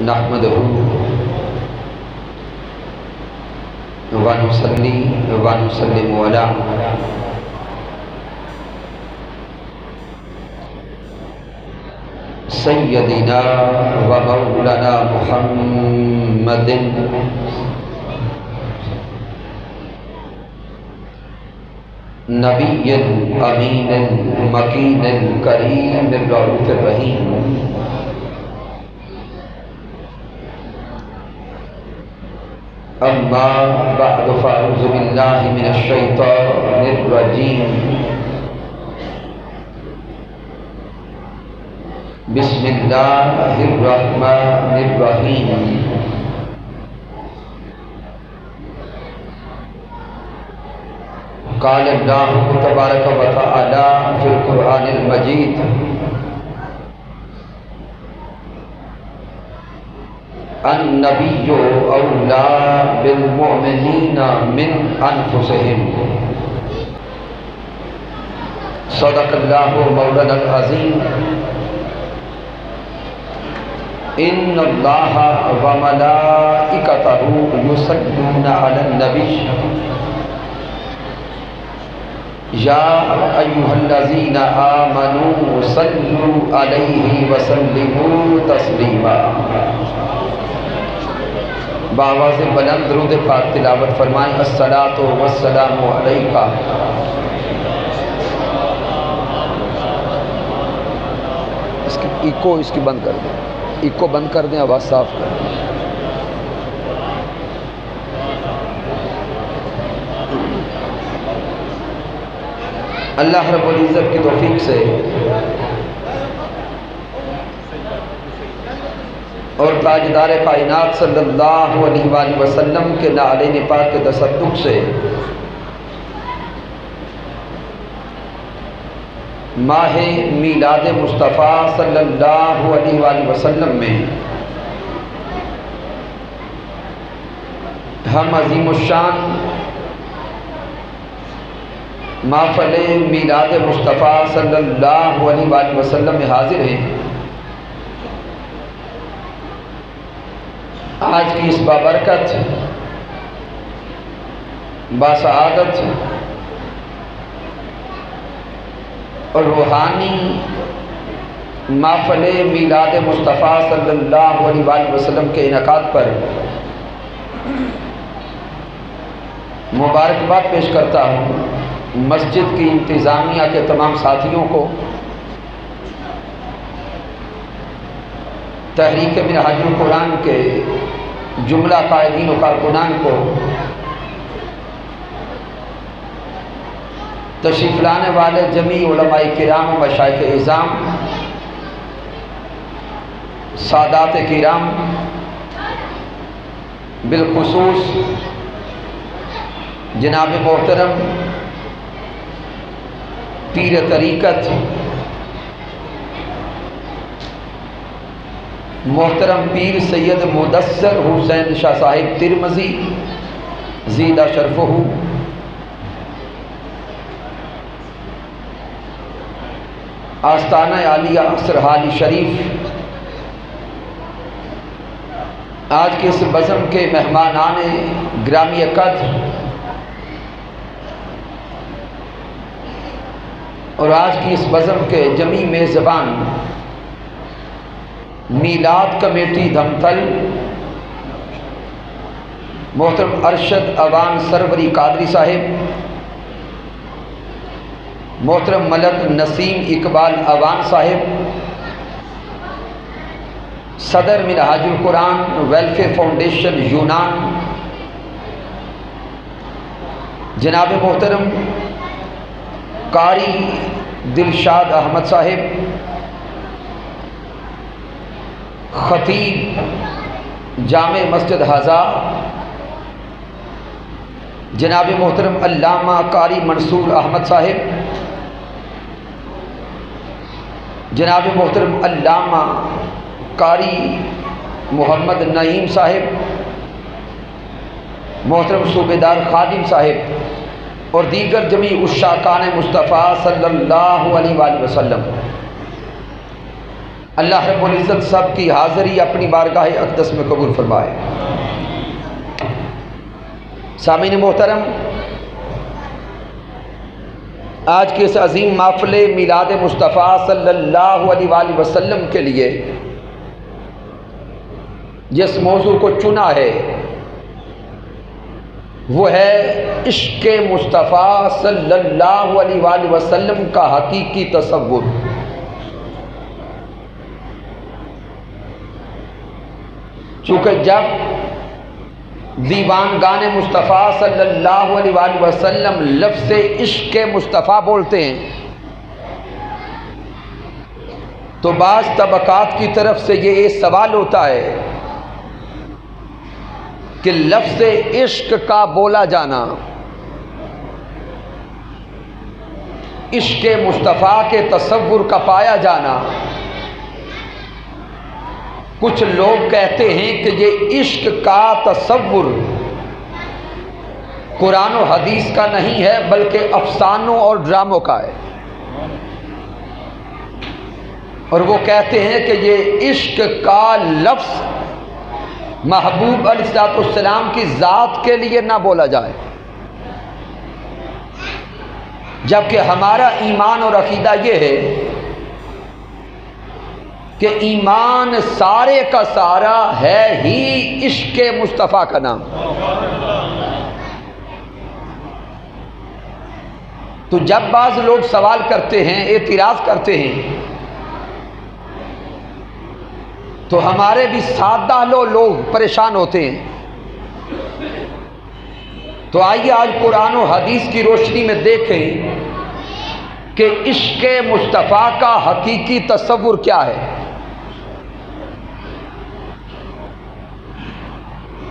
نحمده ونصلي ونسلم على سيدنا ومولانا محمد نبي أمين مكين كريم الرؤوف الرحيم أما بعد فأعوذ بالله من الشيطان الرجيم بسم الله الرحمن الرحيم قال الله تبارك وتعالى في القرآن المجيد النبي أولى بالمؤمنين من أنفسهم صدق الله مولانا العظيم إن الله وملائكته يصلون على النبي يا أيها الذين آمنوا صلوا عليه وسلموا تسلیما۔ بآواز بلند درود پاک تلاوت فرمائیں۔ الصلاۃ والسلام علیک۔ اس کی ایکو بند کر دیں، ایکو بند کر دیں، آواز صاف کر دیں۔ اللہ رب العزت کی توفیق سے اور تاجدار کائنات صلی اللہ علیہ وآلہ وسلم کے نعلین پاک کے تصدق سے ماہ میلاد مصطفیٰ صلی اللہ علیہ وآلہ وسلم میں ہم عظیم الشان محفل میلاد مصطفیٰ صلی اللہ علیہ وآلہ وسلم میں حاضر ہیں۔ آج کی اس بابرکت باسعادت اور روحانی محفل میلاد مصطفیٰ صلی اللہ علیہ وآلہ وسلم کے انعقاد پر مبارکباد پیش کرتا ہوں مسجد کی انتظامیہ کے تمام ساتھیوں کو، تحریک منہاج القرآن کے جملہ قائدین و کارکنان کو، تشریف لانے والے جمیع علماء کرام و مشائخ اعظام، سادات کرام، بالخصوص جناب محترم پیر طریقت محترم پیر سید مدثر حسین شاہ صاحب ترمذی زیدہ شرفہ، آستانہ عالیہ سرحالی شریف، آج کے اس بزم کے مہمانان گرامی قدر اور آج کی اس بزم کے جمیع میزبان میلاد کمیٹی دھمتل محترم ارشد اوان سروری قادری صاحب، محترم ملک نسیم اقبال اوان صاحب، صدر منہاج القرآن ویلفیئر فاؤنڈیشن یونان جناب محترم قاری دلشاد احمد صاحب، خطیب جامع مسجد حضا جناب محترم علامہ قاری منصور احمد صاحب، جناب محترم علامہ قاری محمد نعیم صاحب، محترم صوبیدار خادم صاحب اور دیگر جمیع عشاقان مصطفیٰ صلی اللہ علیہ وآلہ وسلم، اللہ رب العزت سب کی حاضری اپنی بارگاہ اقدس میں قبول فرمائے۔ سامعین محترم، آج کے اس عظیم محفل میلاد مصطفیٰ صلی اللہ علیہ وآلہ وسلم کے لیے جس موضوع کو چنا ہے وہ ہے عشق مصطفیٰ صلی اللہ علیہ وآلہ وسلم کا حقیقی تصور۔ چونکہ جب دیوان گان مصطفیٰ صلی اللہ علیہ وآلہ وسلم لفظ عشق مصطفیٰ بولتے ہیں تو بعض طبقات کی طرف سے یہ سوال ہوتا ہے کہ لفظ عشق کا بولا جانا، عشق مصطفیٰ کے تصور کا پایا جانا، کچھ لوگ کہتے ہیں کہ یہ عشق کا تصور قرآن و حدیث کا نہیں ہے بلکہ افسانوں اور ڈراموں کا ہے، اور وہ کہتے ہیں کہ یہ عشق کا لفظ محبوب علیہ السلام کی ذات کے لیے نہ بولا جائے، جبکہ ہمارا ایمان اور عقیدہ یہ ہے کہ ایمان سارے کا سارا ہے ہی عشق مصطفیٰ کا نام۔ تو جب بعض لوگ سوال کرتے ہیں، اعتراض کرتے ہیں، تو ہمارے بھی سادہ لوگ پریشان ہوتے ہیں۔ تو آئیے آج قرآن و حدیث کی روشنی میں دیکھیں کہ عشق مصطفیٰ کا حقیقی تصور کیا ہے۔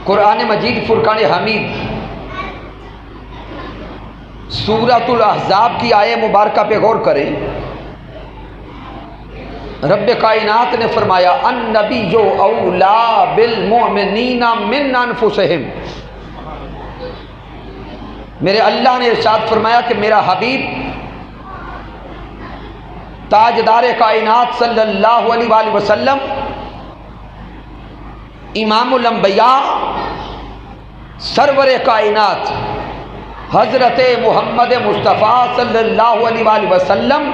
قرآن مجید فرقان حمید سورۃ الاحزاب کی آیہ مبارکہ پہ غور کریں۔ رب کائنات نے فرمایا النبی اولا بالمؤمنین من انفسہم، میرے اللہ نے ارشاد فرمایا کہ میرا حبیب تاجدار کائنات صلی اللہ علیہ وآلہ وسلم، امام الانبیاء، سرور کائنات حضرت محمد مصطفیٰ صلی اللہ علیہ وآلہ وسلم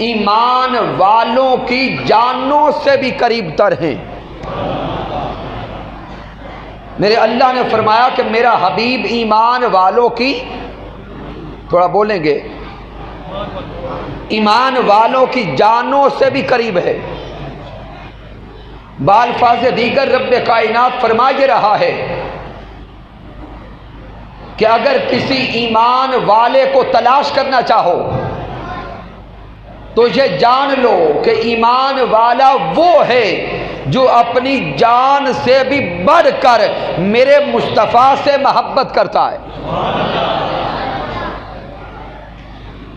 ایمان والوں کی جانوں سے بھی قریب تر ہیں۔ میرے اللہ نے فرمایا کہ میرا حبیب ایمان والوں کی، تھوڑا بولیں گے، ایمان والوں کی جانوں سے بھی قریب ہے۔ بالفاظ دیگر رب کائنات فرما یہ رہا ہے کہ اگر کسی ایمان والے کو تلاش کرنا چاہو تو یہ جان لو کہ ایمان والا وہ ہے جو اپنی جان سے بھی بڑھ کر میرے مصطفیٰ سے محبت کرتا ہے،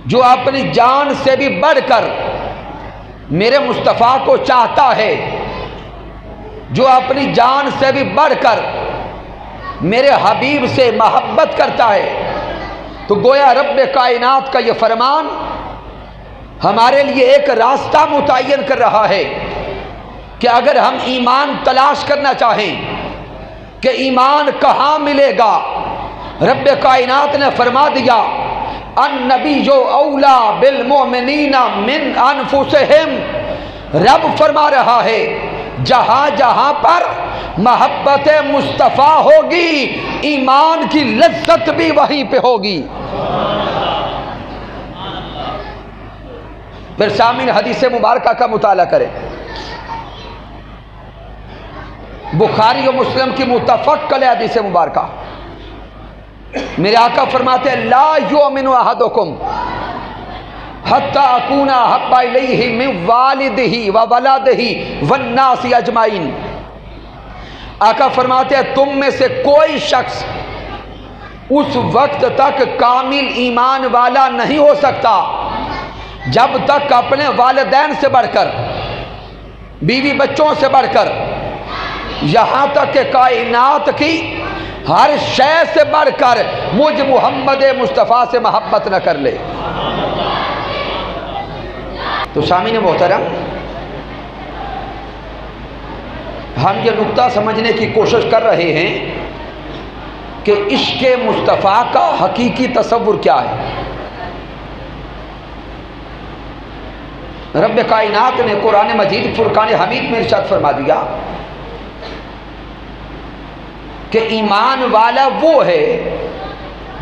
جو اپنی جان سے بھی بڑھ کر میرے مصطفیٰ کو چاہتا ہے، جو اپنی جان سے بھی بڑھ کر میرے حبیب سے محبت کرتا ہے۔ تو گویا رب کائنات کا یہ فرمان ہمارے لیے ایک راستہ متعین کر رہا ہے کہ اگر ہم ایمان تلاش کرنا چاہیں کہ ایمان کہاں ملے گا، رب کائنات نے فرما دیا النبی اولا بالمؤمنین من انفسہم۔ رب فرما رہا ہے جہاں جہاں پر محبت مصطفیٰ ہوگی ایمان کی لذت بھی وہیں پہ ہوگی۔ پھر سامعین حدیث مبارکہ کا مطالعہ کریں۔ بخاری و مسلم کی متفق علیہ حدیث مبارکہ، میرے آقا فرماتے ہیں لا یؤمن احدکم حتی اکون احب الیہ من والدہ وولدہ والناس اجمعین۔ آقا فرماتے ہیں تم میں سے کوئی شخص اس وقت تک کامل ایمان والا نہیں ہو سکتا جب تک اپنے والدین سے بڑھ کر، بیوی بچوں سے بڑھ کر، یہاں تک کہ کائنات کی ہر شے سے بڑھ کر مجھ محمد مصطفیٰ سے محبت نہ کر لے۔ تو سامعین محترم، ہم یہ نقطہ سمجھنے کی کوشش کر رہے ہیں کہ عشق مصطفیٰ کا حقیقی تصور کیا ہے۔ رب کائنات نے قرآن مجید فرقان حمید میں ارشاد فرما دیا کہ ایمان والا وہ ہے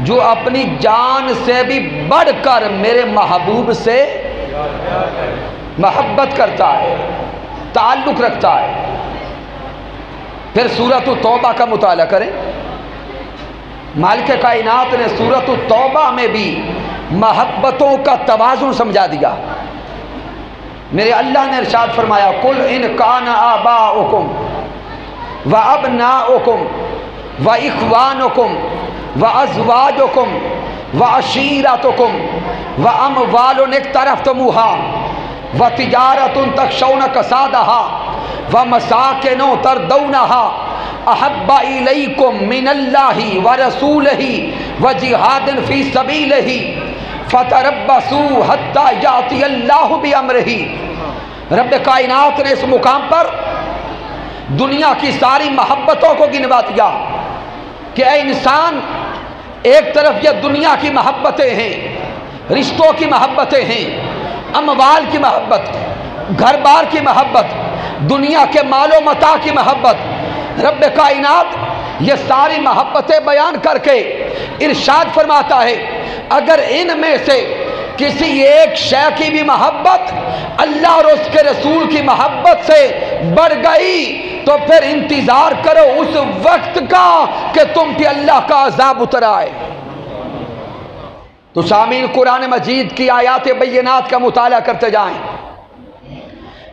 جو اپنی جان سے بھی بڑھ کر میرے محبوب سے محبت کرتا ہے، تعلق رکھتا ہے۔ پھر سورۃ التوبہ کا مطالعہ کریں، مالک کائنات نے سورۃ التوبہ میں بھی محبتوں کا توازن سمجھا دیا۔ میرے اللہ نے ارشاد فرمایا قل ان کان آباؤکم وابناؤکم واخوانکم وازواجکم وعشیرتکم واموال اقترفتموها وتجارۃ تخشون کسادها ومساکن ترضونها احب الیکم من اللہ ورسولہ وجہاد فی سبیلہ فتربصوا حتی یاتی اللہ بامرہ۔ رب کائنات نے اس مقام پر دنیا کی ساری محبتوں کو گنوا دیا کہ اے انسان، ایک طرف یہ دنیا کی محبتیں ہیں، رشتوں کی محبتیں ہیں، اموال کی محبت، گھر بار کی محبت، دنیا کے مال و متاع کی محبت۔ رب کائنات یہ ساری محبتیں بیان کر کے ارشاد فرماتا ہے اگر ان میں سے کسی ایک شے کی بھی محبت اللہ اور اس کے رسول کی محبت سے بڑھ گئی تو پھر انتظار کرو اس وقت کا کہ تم پہ اللہ کا عذاب اتر آئے۔ تو سامعین، قرآن مجید کی آیات بینات کا مطالعہ کرتے جائیں،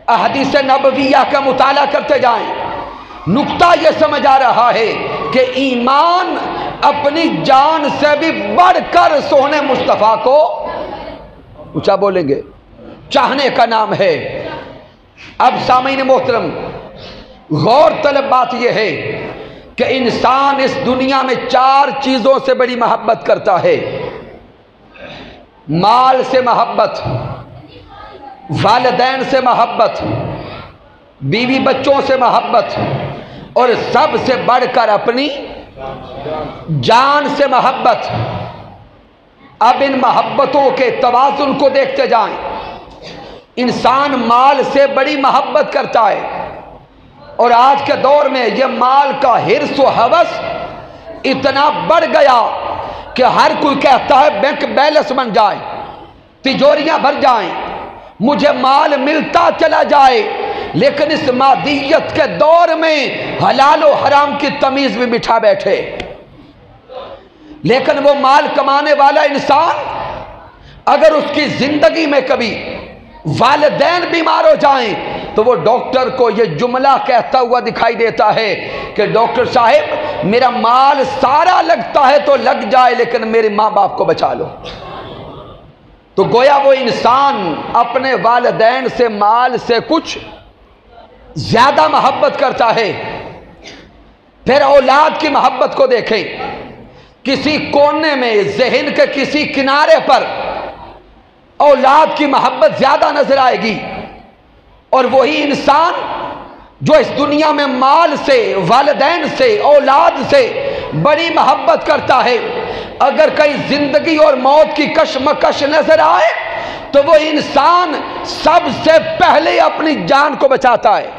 احادیث نبویہ کا مطالعہ کرتے جائیں، نقطہ یہ سمجھ آ رہا ہے کہ ایمان اپنی جان سے بھی بڑھ کر سونے مصطفیٰ کو اونچا بولیں گے چاہنے کا نام ہے۔ اب سامعین محترم، غور طلب بات یہ ہے کہ انسان اس دنیا میں 4 چیزوں سے بڑی محبت کرتا ہے۔ مال سے محبت، والدین سے محبت، بیوی بچوں سے محبت، اور سب سے بڑھ کر اپنی جان سے محبت۔ اب ان محبتوں کے توازن کو دیکھتے جائیں۔ انسان مال سے بڑی محبت کرتا ہے، اور آج کے دور میں یہ مال کا حرص و ہوس اتنا بڑھ گیا کہ ہر کوئی کہتا ہے بینک بیلنس بن جائے، تجوریاں بھر جائیں، مجھے مال ملتا چلا جائے۔ لیکن اس مادیت کے دور میں حلال و حرام کی تمیز بھی بٹھا بیٹھے۔ لیکن وہ مال کمانے والا انسان اگر اس کی زندگی میں کبھی والدین بیمار ہو جائیں تو وہ ڈاکٹر کو یہ جملہ کہتا ہوا دکھائی دیتا ہے کہ ڈاکٹر صاحب میرا مال سارا لگتا ہے تو لگ جائے لیکن میرے ماں باپ کو بچا لو۔ تو گویا وہ انسان اپنے والدین سے مال سے کچھ زیادہ محبت کرتا ہے۔ پھر اولاد کی محبت کو دیکھیں، کسی کونے میں ذہن کے کسی کنارے پر اولاد کی محبت زیادہ نظر آئے گی، اور وہی انسان جو اس دنیا میں مال سے، والدین سے، اولاد سے بڑی محبت کرتا ہے، اگر کہیں زندگی اور موت کی کشمکش نظر آئے تو وہ انسان سب سے پہلے اپنی جان کو بچاتا ہے،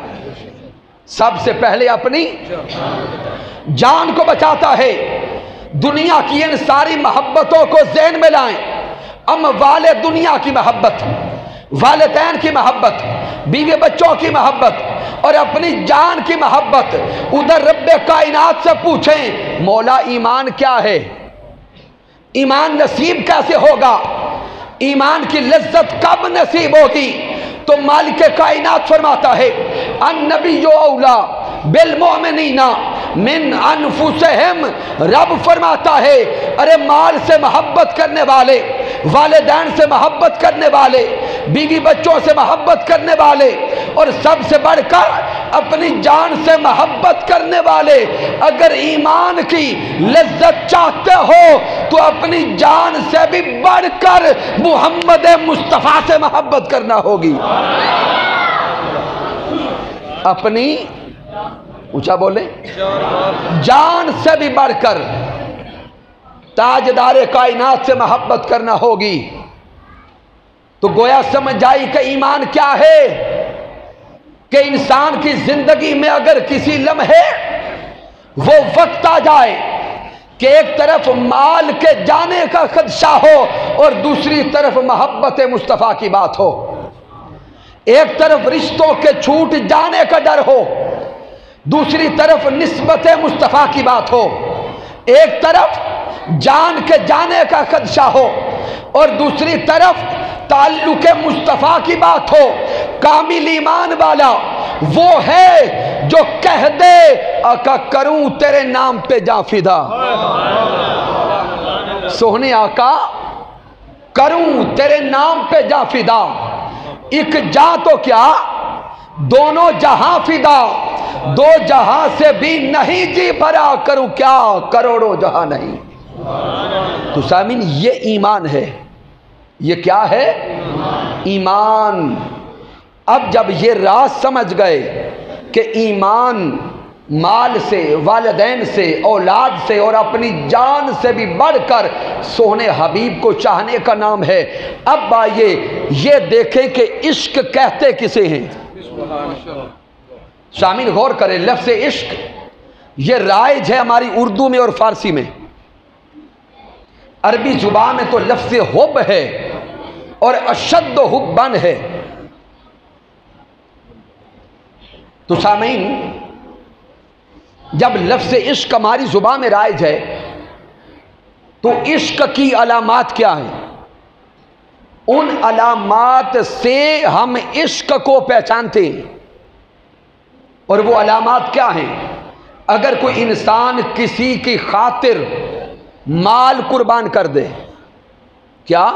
سب سے پہلے اپنی جان کو بچاتا ہے۔ دنیا کی ان ساری محبتوں کو ذہن میں لائیں، اموال دنیا کی محبت، والدین کی محبت، بیوی بچوں کی محبت اور اپنی جان کی محبت۔ ادھر رب کائنات سے پوچھیں مولا ایمان کیا ہے، ایمان نصیب کیسے ہوگا، ایمان کی لذت کب نصیب ہوگی؟ تو مالک کائنات فرماتا ہے النبی اولا بالمؤمنین من انفسہم۔ رب فرماتا ہے ارے مال سے محبت کرنے والے، والدین سے محبت کرنے والے، بیوی بچوں سے محبت کرنے والے، اور سب سے بڑھ کر اپنی جان سے محبت کرنے والے، اگر ایمان کی لذت چاہتے ہو تو اپنی جان سے بھی بڑھ کر محمد مصطفیٰ سے محبت کرنا ہوگی۔ اپنی اونچا بولے، جان سے بھی بڑھ کر تاجدار کائنات سے محبت کرنا ہوگی۔ تو گویا سمجھ آئی کہ ایمان کیا ہے، کہ انسان کی زندگی میں اگر کسی لمحے وہ وقت آ جائے کہ ایک طرف مال کے جانے کا خدشہ ہو اور دوسری طرف محبت مصطفیٰ کی بات ہو، ایک طرف رشتوں کے چھوٹ جانے کا ڈر ہو، دوسری طرف نسبت مصطفیٰ کی بات ہو، ایک طرف جان کے جانے کا خدشہ ہو اور دوسری طرف تعلق مصطفیٰ کی بات ہو، کامل ایمان والا وہ ہے جو کہہ دے آقا کروں تیرے نام پہ جاں فدا، سوہنے آقا کروں تیرے نام پہ جاں فدا، ایک جاں تو کیا دونوں جہاں فدا، دو جہاں سے بھی نہیں جی بھرا کروں کیا کروڑوں جہاں نہیں۔ تو سامعین یہ ایمان ہے، یہ کیا ہے ایمان۔ اب جب یہ راز سمجھ گئے کہ ایمان مال سے، والدین سے، اولاد سے اور اپنی جان سے بھی بڑھ کر سونے حبیب کو چاہنے کا نام ہے، اب آئیے یہ دیکھیں کہ عشق کہتے کسے ہیں۔ شامل غور کریں، لفظ عشق یہ رائج ہے ہماری اردو میں اور فارسی میں، عربی زبان میں تو لفظ حب ہے اور اشد حبن ہے۔ تو سامعین جب لفظ عشق ہماری زبان میں رائج ہے تو عشق کی علامات کیا ہیں؟ ان علامات سے ہم عشق کو پہچانتے ہیں، اور وہ علامات کیا ہیں؟ اگر کوئی انسان کسی کی خاطر مال قربان کر دے، کیا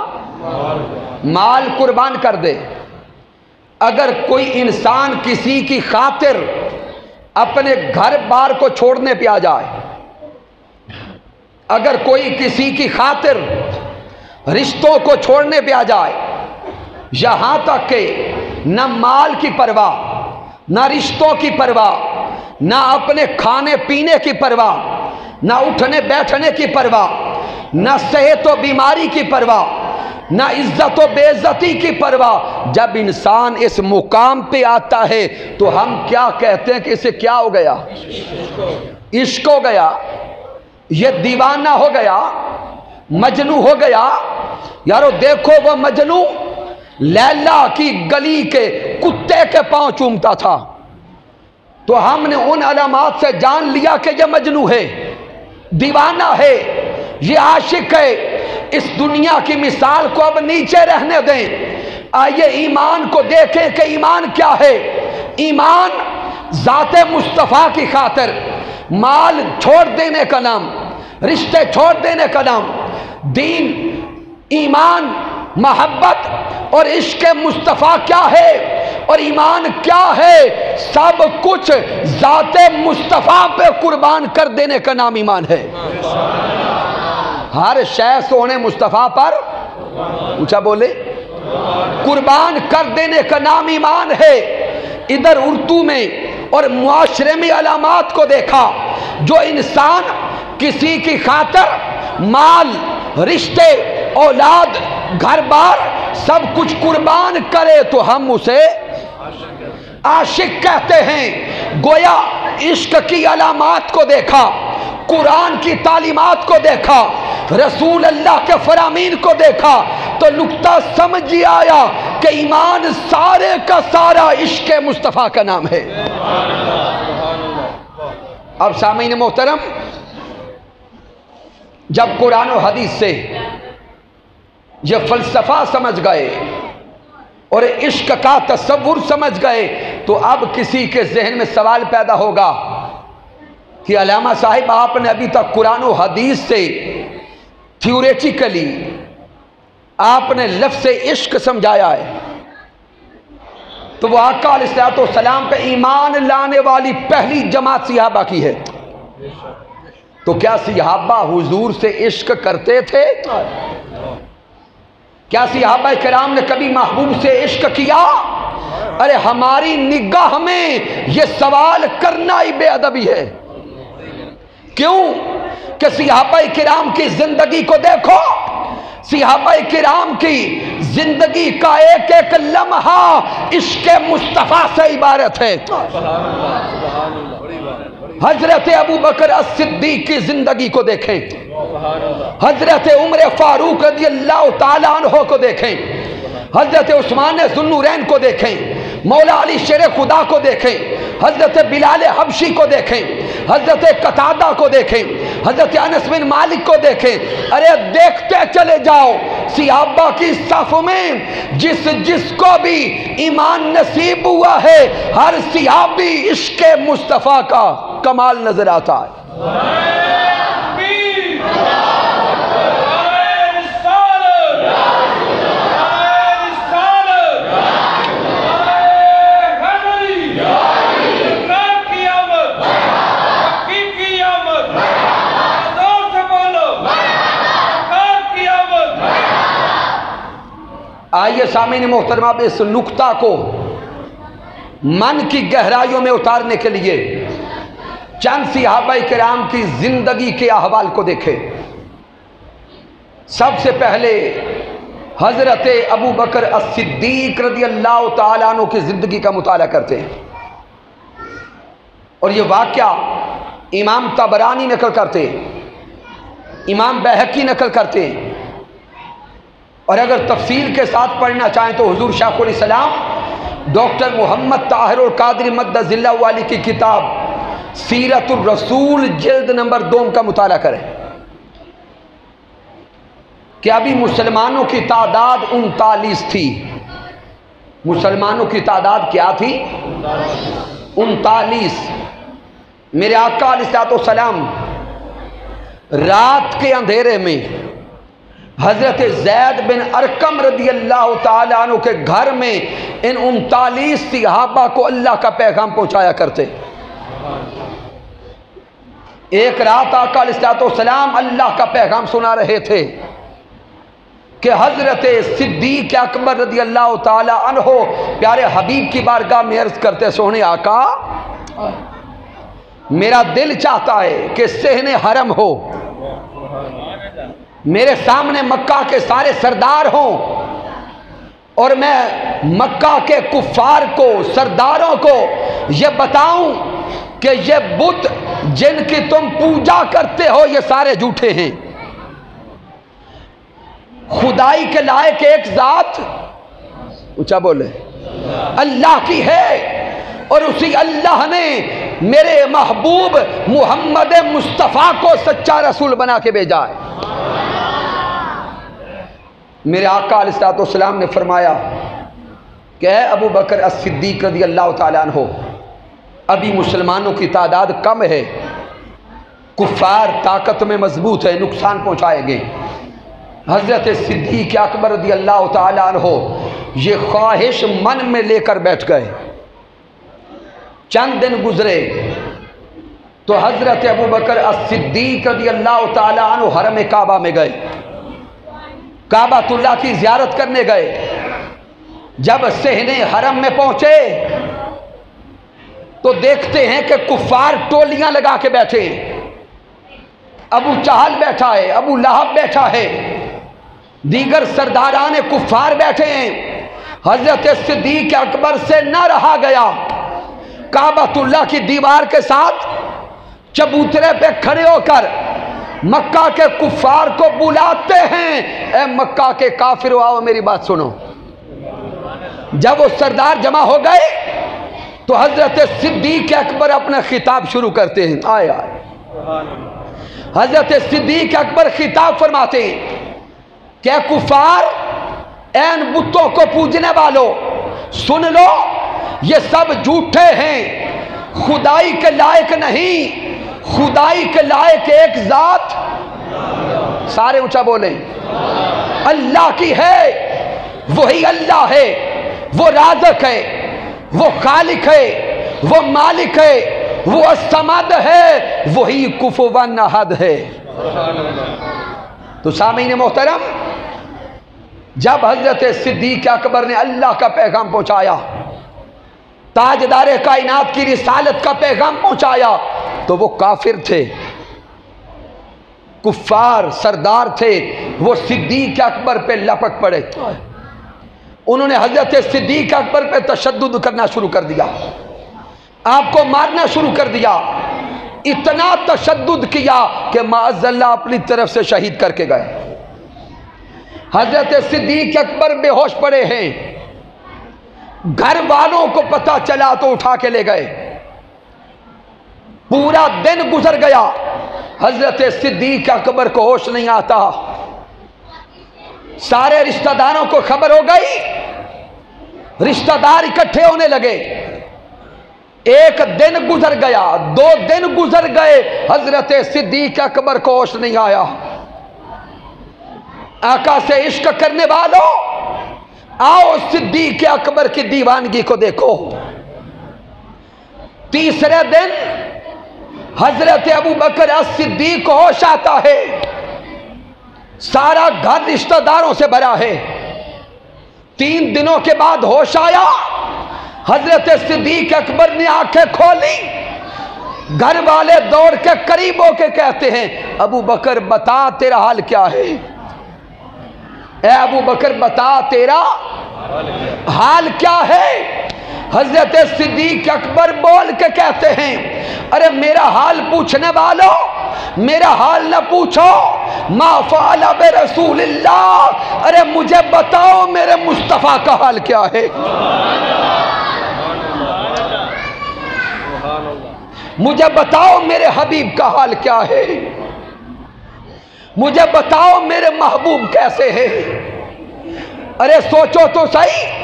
مال قربان کر دے، اگر کوئی انسان کسی کی خاطر اپنے گھر بار کو چھوڑنے پہ آ جائے، اگر کوئی کسی کی خاطر رشتوں کو چھوڑنے پہ آ جائے، یہاں تک کہ نہ مال کی پرواہ، نہ رشتوں کی پرواہ، نہ اپنے کھانے پینے کی پرواہ، نہ اٹھنے بیٹھنے کی پرواہ، نہ صحت و بیماری کی پرواہ، نہ عزت و بے عزتی کی پرواہ، جب انسان اس مقام پہ آتا ہے تو ہم کیا کہتے ہیں کہ اسے کیا ہو گیا؟ عشق ہو گیا، یہ دیوانہ ہو گیا، مجنوں ہو گیا۔ یارو دیکھو وہ مجنوں لیلا کی گلی کے کتے کے پاؤں چومتا تھا، تو ہم نے ان علامات سے جان لیا کہ یہ مجنوں ہے، دیوانہ ہے، یہ عاشق ہے۔ اس دنیا کی مثال کو اب نیچے رہنے دیں، آئیے ایمان کو دیکھیں کہ ایمان کیا ہے۔ ایمان ذات مصطفیٰ کی خاطر مال چھوڑ دینے کا نام، رشتے چھوڑ دینے کا نام، دین، ایمان، محبت اور عشق مصطفیٰ کیا ہے اور ایمان کیا ہے؟ سب کچھ ذات مصطفیٰ پہ قربان کر دینے کا نام ایمان ہے۔ ہر شے سونے مصطفیٰ پر اونچا بولے قربان کر دینے کا نام ایمان ہے۔ ادھر اردو میں اور معاشرے میں علامات کو دیکھا، جو انسان کسی کی خاطر مال، رشتے، اولاد، گھر بار سب کچھ قربان کرے تو ہم اسے عاشق کہتے ہیں۔ گویا عشق کی علامات کو دیکھا، قرآن کی تعلیمات کو دیکھا، رسول اللہ کے فرامین کو دیکھا تو نقطہ سمجھ آیا کہ ایمان سارے کا سارا عشق مصطفیٰ کا نام ہے۔ اب سامعین محترم، جب قرآن و حدیث سے یہ فلسفہ سمجھ گئے اور عشق کا تصور سمجھ گئے تو اب کسی کے ذہن میں سوال پیدا ہوگا کہ علامہ صاحب آپ نے ابھی تک قرآن و حدیث سے تھیوریٹیکلی آپ نے لفظ عشق سمجھایا ہے، تو وہ آقا علیہ السلام پہ ایمان لانے والی پہلی جماعت صحابہ کی ہے، تو کیا صحابہ حضور سے عشق کرتے تھے؟ کیا صحابہ کرام نے کبھی محبوب سے عشق کیا؟ ارے ہماری نگاہ میں یہ سوال کرنا ہی بے ادبی ہے۔ کیوں کہ صحابہ کرام کی زندگی کو دیکھو، صحابہ کرام کی زندگی کا ایک ایک لمحہ عشق مصطفیٰ سے عبارت ہے۔ حضرت ابو بکر الصدیق کی زندگی کو دیکھیں، حضرت عمر فاروق رضی اللہ تعالیٰ عنہ کو دیکھیں، حضرت عثمان ذو النورین کو دیکھیں، مولا علی شیر خدا کو دیکھیں، حضرت بلال حبشی کو دیکھیں، حضرت قتادہ کو دیکھیں، حضرت انس بن مالک کو دیکھیں۔ ارے دیکھتے چلے جاؤ صحابہ کی صف میں جس کو بھی ایمان نصیب ہوا ہے، ہر صحابی عشق مصطفیٰ کا کمال نظر آتا ہے۔ آئیے سامعین محترمہ، اس نقطہ کو من کی گہرائیوں میں اتارنے کے لیے چند صحابہ کرام کی زندگی کے احوال کو دیکھیں۔ سب سے پہلے حضرت ابو بکر الصدیق رضی اللہ تعالیٰ عنہ کی زندگی کا مطالعہ کرتے ہیں، اور یہ واقعہ امام طبرانی نقل کرتے ہیں، امام بیہقی نقل کرتے ہیں، اور اگر تفصیل کے ساتھ پڑھنا چاہیں تو حضور شیخ الاسلام ڈاکٹر محمد طاہر القادری مدد اللہ والی کی کتاب سیرت الرسول جلد نمبر 2 کا مطالعہ کریں کہ ابھی مسلمانوں کی تعداد 39 تھی۔ مسلمانوں کی تعداد کیا تھی؟ 39۔ میرے آقا علیہ السلام رات کے اندھیرے میں حضرت زید بن ارقم رضی اللہ تعالیٰ عنہ کے گھر میں ان 39 صحابہ کو اللہ کا پیغام پہنچایا کرتے۔ ایک رات آقا علیہ السلام اللہ کا پیغام سنا رہے تھے کہ حضرت صدیق اکبر رضی اللہ تعالیٰ عنہ پیارے حبیب کی بارگاہ میں عرض کرتے، سونے آقا میرا دل چاہتا ہے کہ صحن حرم ہو، میرے سامنے مکہ کے سارے سردار ہوں، اور میں مکہ کے کفار کو، سرداروں کو یہ بتاؤں کہ یہ بت جن کی تم پوجا کرتے ہو یہ سارے جھوٹے ہیں، خدائی کے لائق ایک ذات اونچا بولے اللہ کی ہے، اور اسی اللہ نے میرے محبوب محمد مصطفیٰ کو سچا رسول بنا کے بھیجا ہے۔ میرے آقا علیہ السلام نے فرمایا کہ اے ابو بکر الصدیق رضی اللہ تعالیٰ عنہ، ابھی مسلمانوں کی تعداد کم ہے، کفار طاقت میں مضبوط ہے، نقصان پہنچائے گے۔ حضرت صدیق اکبر رضی اللہ تعالیٰ عنہ یہ خواہش من میں لے کر بیٹھ گئے۔ چند دن گزرے تو حضرت ابو بکر الصدیق رضی اللہ تعالیٰ عنہ حرم کعبہ میں گئے، کعبۃ اللہ کی زیارت کرنے گئے۔ جب صحن حرم میں پہنچے تو دیکھتے ہیں کہ کفار ٹولیاں لگا کے بیٹھے ہیں، ابو جہل بیٹھا ہے، ابو لہب بیٹھا ہے، دیگر سرداران کفار بیٹھے ہیں۔ حضرت صدیق اکبر سے نہ رہا گیا، کعبۃ اللہ کی دیوار کے ساتھ چبوترے پہ کھڑے ہو کر مکہ کے کفار کو بلاتے ہیں، اے مکہ کے کافرو آؤ میری بات سنو۔ جب وہ سردار جمع ہو گئے تو حضرت صدیق اکبر اپنا خطاب شروع کرتے ہیں۔ آئے حضرت صدیق اکبر خطاب فرماتے ہیں کہ اے کفار، این بتوں کو پوجنے والوں، سن لو، یہ سب جھوٹے ہیں، خدائی کے لائق نہیں، خدائی کے لائق ایک ذات، سارے اونچا بولیں، اللہ کی ہے، وہی اللہ ہے، وہ رازق ہے، وہ خالق ہے، وہ مالک ہے، وہ الصمد ہے، وہی کفوا احد ہے۔ تو سامعین محترم، جب حضرت صدیق اکبر نے اللہ کا پیغام پہنچایا تاجدار کائنات کی رسالت کا پیغام پہنچایا تو وہ کافر تھے، کفار سردار تھے، وہ صدیق اکبر پہ لپٹ پڑے، انہوں نے حضرت صدیق اکبر پہ تشدد کرنا شروع کر دیا، آپ کو مارنا شروع کر دیا، اتنا تشدد کیا کہ معاذ اللہ اپنی طرف سے شہید کر کے گئے۔ حضرت صدیق اکبر بے ہوش پڑے ہیں، گھر والوں کو پتہ چلا تو اٹھا کے لے گئے، پورا دن گزر گیا، حضرت صدیق اکبر کو ہوش نہیں آتا، سارے رشتہ داروں کو خبر ہو گئی، رشتہ دار اکٹھے ہونے لگے، ایک دن گزر گیا، 2 دن گزر گئے، حضرت صدیق اکبر کو ہوش نہیں آیا۔ آقا سے عشق کرنے والوں، آؤ صدیق اکبر کی دیوانگی کو دیکھو۔ تیسرے دن حضرت ابو بکر الصدیق کو ہوش آتا ہے، سارا گھر رشتہ داروں سے بھرا ہے، 3 دنوں کے بعد ہوش آیا، حضرت صدیق اکبر نے آنکھیں کھولی، گھر والے دوڑ کے قریب ہو کے کہتے ہیں ابو بکر بتا تیرا حال کیا ہے، اے ابو بکر بتا تیرا حال کیا ہے۔ حضرت صدیق اکبر بول کے کہتے ہیں ارے میرا حال پوچھنے والوں، میرا حال نہ پوچھو، ما فعل برسول اللہ، ارے مجھے بتاؤ میرے مصطفیٰ کا حال کیا ہے، مجھے بتاؤ میرے حبیب کا حال کیا ہے، مجھے بتاؤ میرے محبوب کیسے ہے۔ ارے سوچو تو صحیح،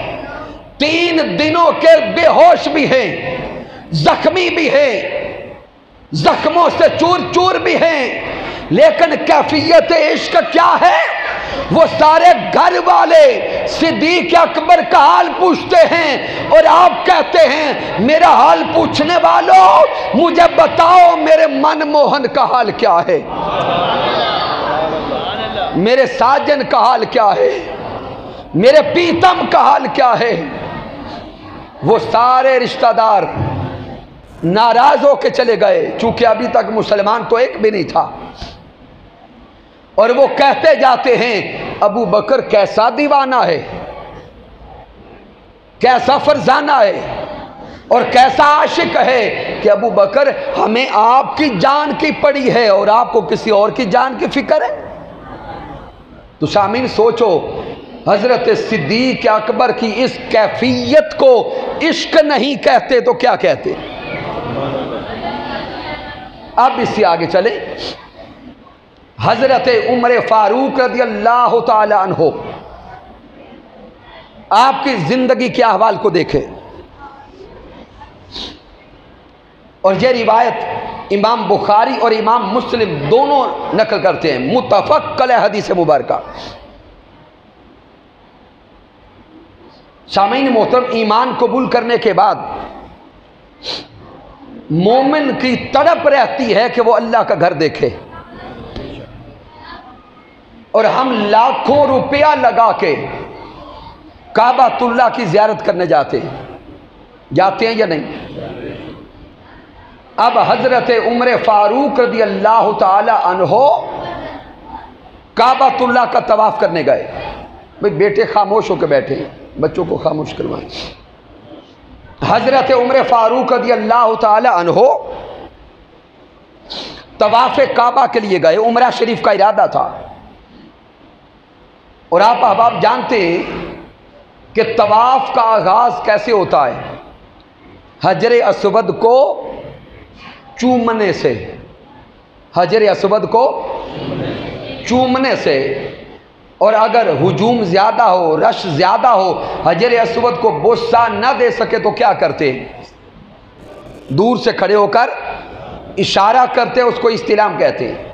3 دنوں کے بے ہوش بھی ہیں، زخمی بھی ہیں، زخموں سے چور چور بھی ہیں، لیکن کیفیت عشق کیا ہے؟ وہ سارے گھر والے صدیق اکبر کا حال پوچھتے ہیں اور آپ کہتے ہیں میرا حال پوچھنے والوں مجھے بتاؤ میرے من موہن کا حال کیا ہے، میرے ساجن کا حال کیا ہے، میرے پیتم کا حال کیا ہے۔ وہ سارے رشتہ دار ناراض ہو کے چلے گئے، چونکہ ابھی تک مسلمان تو ایک بھی نہیں تھا، اور وہ کہتے جاتے ہیں ابو بکر کیسا دیوانہ ہے، کیسا فرزانہ ہے اور کیسا عاشق ہے کہ ابو بکر ہمیں آپ کی جان کی پڑی ہے اور آپ کو کسی اور کی جان کی فکر ہے۔ تو سامعین سوچو، حضرت صدیق اکبر کی اس کیفیت کو عشق نہیں کہتے تو کیا کہتے؟ اب اس سے آگے چلیں، حضرت عمر فاروق رضی اللہ تعالی عنہ، آپ کی زندگی کے احوال کو دیکھیں، اور یہ روایت امام بخاری اور امام مسلم دونوں نقل کرتے ہیں، متفق علیہ حدیث مبارکہ۔ سامعین محترم، ایمان قبول کرنے کے بعد مومن کی تڑپ رہتی ہے کہ وہ اللہ کا گھر دیکھے، اور ہم لاکھوں روپیہ لگا کے کعبۃ اللہ کی زیارت کرنے جاتے ہیں یا نہیں؟ اب حضرت عمر فاروق رضی اللہ تعالی عنہ کعبۃ اللہ کا طواف کرنے گئے۔ بھئی بیٹے خاموش ہو کے بیٹھے ہیں، بچوں کو خاموش کروائیں۔ حضرت عمر فاروق رضی اللہ تعالی عنہ طواف کعبہ کے لیے گئے، عمرہ شریف کا ارادہ تھا، اور آپ احباب جانتے ہیں کہ طواف کا آغاز کیسے ہوتا ہے؟ حجر اسود کو چومنے سے، حجر اسود کو چومنے سے، اور اگر ہجوم زیادہ ہو، رش زیادہ ہو، حجر اسود کو بوسہ نہ دے سکے تو کیا کرتے؟ دور سے کھڑے ہو کر اشارہ کرتے، اس کو استلام کہتے ہیں۔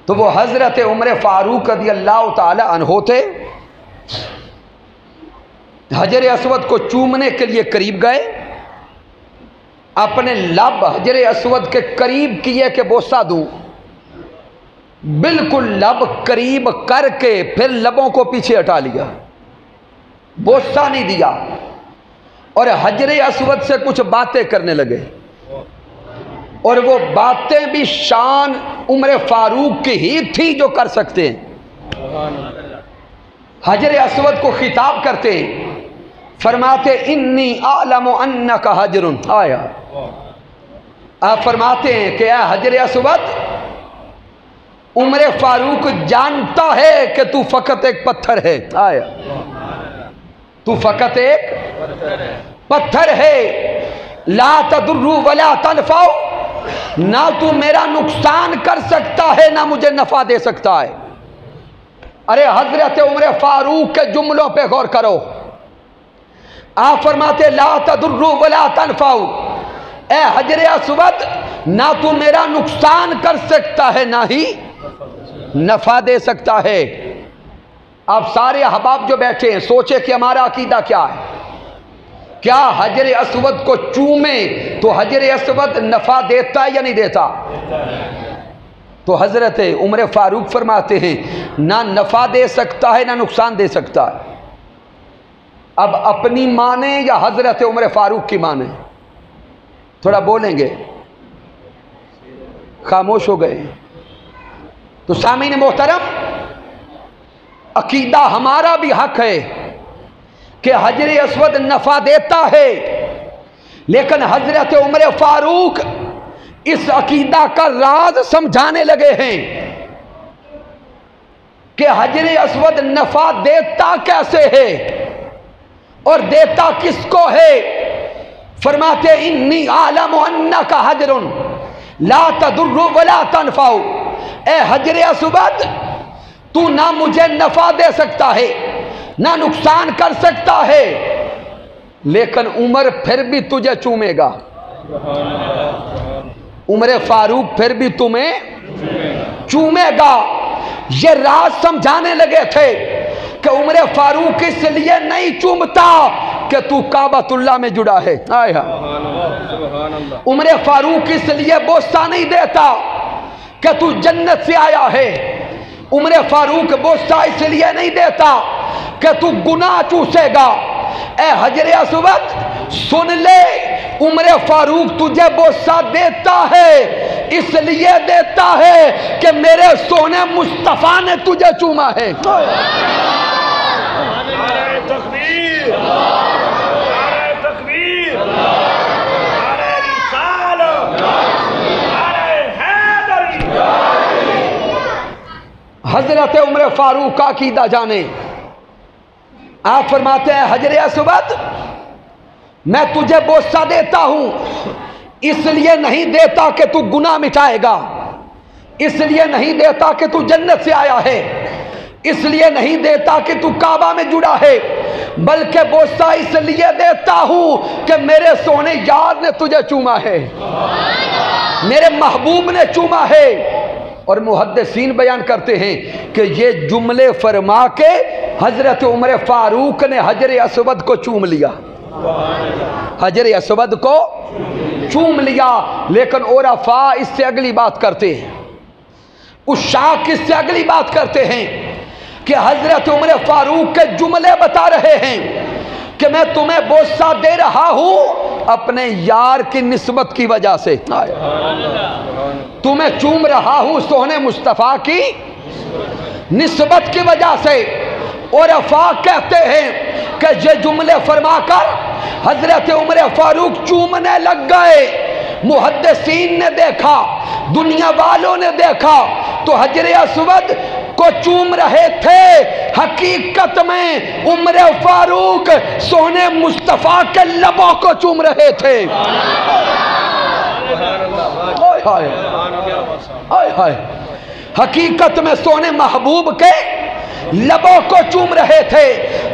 تو وہ حضرت عمر فاروق رضی اللہ تعالی عنہ تھے، حجر اسود کو چومنے کے لیے قریب گئے، اپنے لب حجر اسود کے قریب کیے کہ بوسہ دوں، بالکل لب قریب کر کے پھر لبوں کو پیچھے ہٹا لیا، بوسہ نہیں دیا۔ اور حجر اسود سے کچھ باتیں کرنے لگے، اور وہ باتیں بھی شان عمر فاروق کی ہی تھی جو کر سکتے ہیں۔ حجر اسود کو خطاب کرتے ہیں، فرماتے انی اعلم انک حجر، آیا آپ فرماتے ہیں کہ اے حجر اسود، عمر فاروق جانتا ہے کہ تو فقط ایک پتھر ہے، آیا تو فقط ایک پتھر ہے، لا تضر ولا تنفع، نہ تو میرا نقصان کر سکتا ہے نہ مجھے نفع دے سکتا ہے۔ ارے حضرت عمر فاروق کے جملوں پہ غور کرو، آپ فرماتے لا تضر ولا تنفع، اے حجر اسود نہ تو میرا نقصان کر سکتا ہے نہ ہی نفع دے سکتا ہے۔ اب سارے احباب جو بیٹھے ہیں سوچے کہ ہمارا عقیدہ کیا ہے، کیا حجر اسود کو چومے تو حجر اسود نفع دیتا ہے یا نہیں دیتا؟ تو حضرت عمر فاروق فرماتے ہیں نہ نفع دے سکتا ہے نہ نقصان دے سکتا ہے۔ اب اپنی مانیں یا حضرت عمر فاروق کی مانیں؟ تھوڑا بولیں گے، خاموش ہو گئے۔ تو سامعین محترم، عقیدہ ہمارا بھی حق ہے کہ حجر اسود نفع دیتا ہے، لیکن حضرت عمر فاروق اس عقیدہ کا راز سمجھانے لگے ہیں کہ حجر اسود نفع دیتا کیسے ہے اور دیتا کس کو ہے۔ فرماتے انی اعلم انک حجر لا تضر ولا تنفع، اے حجر اسود تو نہ مجھے نفع دے سکتا ہے نہ نقصان کر سکتا ہے، لیکن عمر پھر بھی تجھے چومے گا، عمر فاروق پھر بھی تمہیں چومے گا۔ یہ راز سمجھانے لگے تھے کہ عمر فاروق اس لیے نہیں چومتا کہ تو کعبۃ اللہ میں جڑا ہے، عمر فاروق اس لیے بوسہ نہیں دیتا کہ تو جنت سے آیا ہے، عمر فاروق بوسہ اس لیے نہیں دیتا کہ تو گناہ چوسے گا۔ اے حجر اسود سن لے، عمر فاروق تجھے بوسہ دیتا ہے اس لیے دیتا ہے کہ میرے سونے مصطفیٰ نے تجھے چوما ہے۔ نعرہ تکبیر، نعرہ تکبیر، نعرہ رسالت، نعرہ حیدری۔ حضرت عمر فاروق کا عقیدہ جانے، آپ فرماتے ہیں حجر اسود میں تجھے بوسہ دیتا ہوں اس لیے نہیں دیتا کہ تو گناہ مٹائے گا، اس لیے نہیں دیتا کہ تو جنت سے آیا ہے، اس لیے نہیں دیتا کہ تو کعبہ میں جڑا ہے، بلکہ بوسہ اس لیے دیتا ہوں کہ میرے سونے یار نے تجھے چوما ہے، میرے محبوب نے چوما ہے۔ اور محدثین بیان کرتے ہیں کہ یہ جملے فرما کے حضرت عمر فاروق نے حجر اسود کو چوم لیا، حجر اسود کو چوم لیا۔ لیکن عرفاء اس سے اگلی بات کرتے ہیں، عشاق اس سے اگلی بات کرتے ہیں کہ حضرت عمر فاروق کے جملے بتا رہے ہیں کہ میں تمہیں بوسہ دے رہا ہوں اپنے یار کی نسبت کی وجہ سے، تمہیں چوم رہا ہوں سونے مصطفیٰ کی نسبت کی وجہ سے۔ عرفاء کہتے ہیں کہ یہ جملے فرما کر حضرت عمر فاروق چومنے لگ گئے۔ محدثین نے دیکھا، دنیا والوں نے دیکھا تو حجر اسود کو چوم رہے تھے، حقیقت میں عمر فاروق سونے مصطفیٰ کے لبوں کو چوم رہے تھے۔ حقیقت میں سونے محبوب کے لبوں کو چوم رہے تھے۔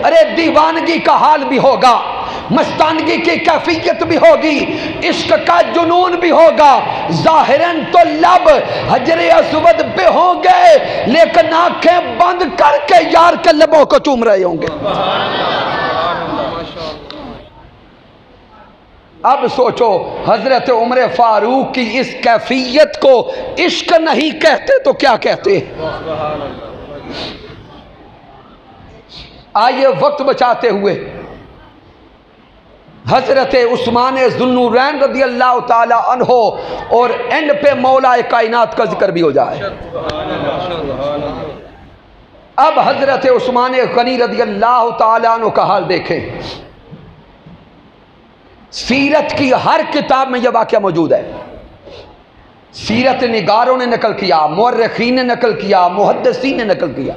ارے دیوانگی کا حال بھی ہوگا، مستانگی کی کیفیت بھی ہوگی، عشق کا جنون بھی ہوگا، ظاہراً تو لب حجر اسود پہ ہوں گے لیکن آنکھیں بند کر کے یار کے لبوں کو چوم رہے ہوں گے۔ اب سوچو حضرت عمر فاروق کی اس کیفیت کو عشق نہیں کہتے تو کیا کہتے ہیں؟ آئیے وقت بچاتے ہوئے حضرت عثمان ذوالنورین رضی اللہ تعالی عنہ اور اینڈ پہ مولا کائنات کا ذکر بھی ہو جائے۔ اب حضرت عثمان غنی رضی اللہ تعالی عنہ کا حال دیکھیں۔ سیرت کی ہر کتاب میں یہ واقعہ موجود ہے، سیرت نگاروں نے نقل کیا، مورخین نے نقل کیا، محدثین نے نقل کیا،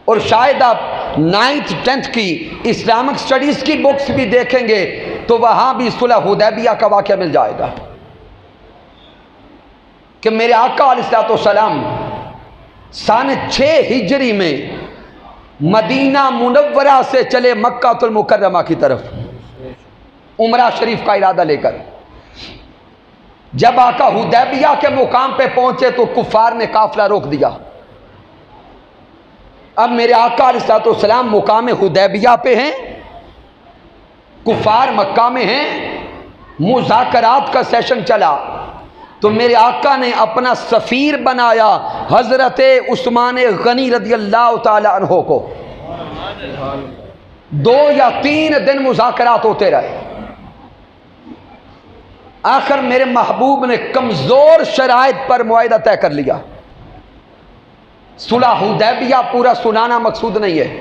اور شاید آپ 9th 10th کی اسلامک سٹڈیز کی بکس بھی دیکھیں گے تو وہاں بھی صلح حدیبیہ کا واقعہ مل جائے گا کہ میرے آقا علیہ السلام سن 6 ہجری میں مدینہ منورہ سے چلے مکہ المکرمہ کی طرف عمرہ شریف کا ارادہ لے کر۔ جب آقا حدیبیہ کے مقام پہ پہنچے تو کفار نے قافلہ روک دیا۔ اب میرے آقا علیہ السلام مقام حدیبیہ پہ ہیں، کفار مکہ میں ہیں، مذاکرات کا سیشن چلا تو میرے آقا نے اپنا سفیر بنایا حضرت عثمان غنی رضی اللہ تعالی عنہ کو۔ 2 یا 3 دن مذاکرات ہوتے رہے، آخر میرے محبوب نے کمزور شرائط پر معاہدہ طے کر لیا۔ صلح حدیبیہ پورا سنانا مقصود نہیں ہے،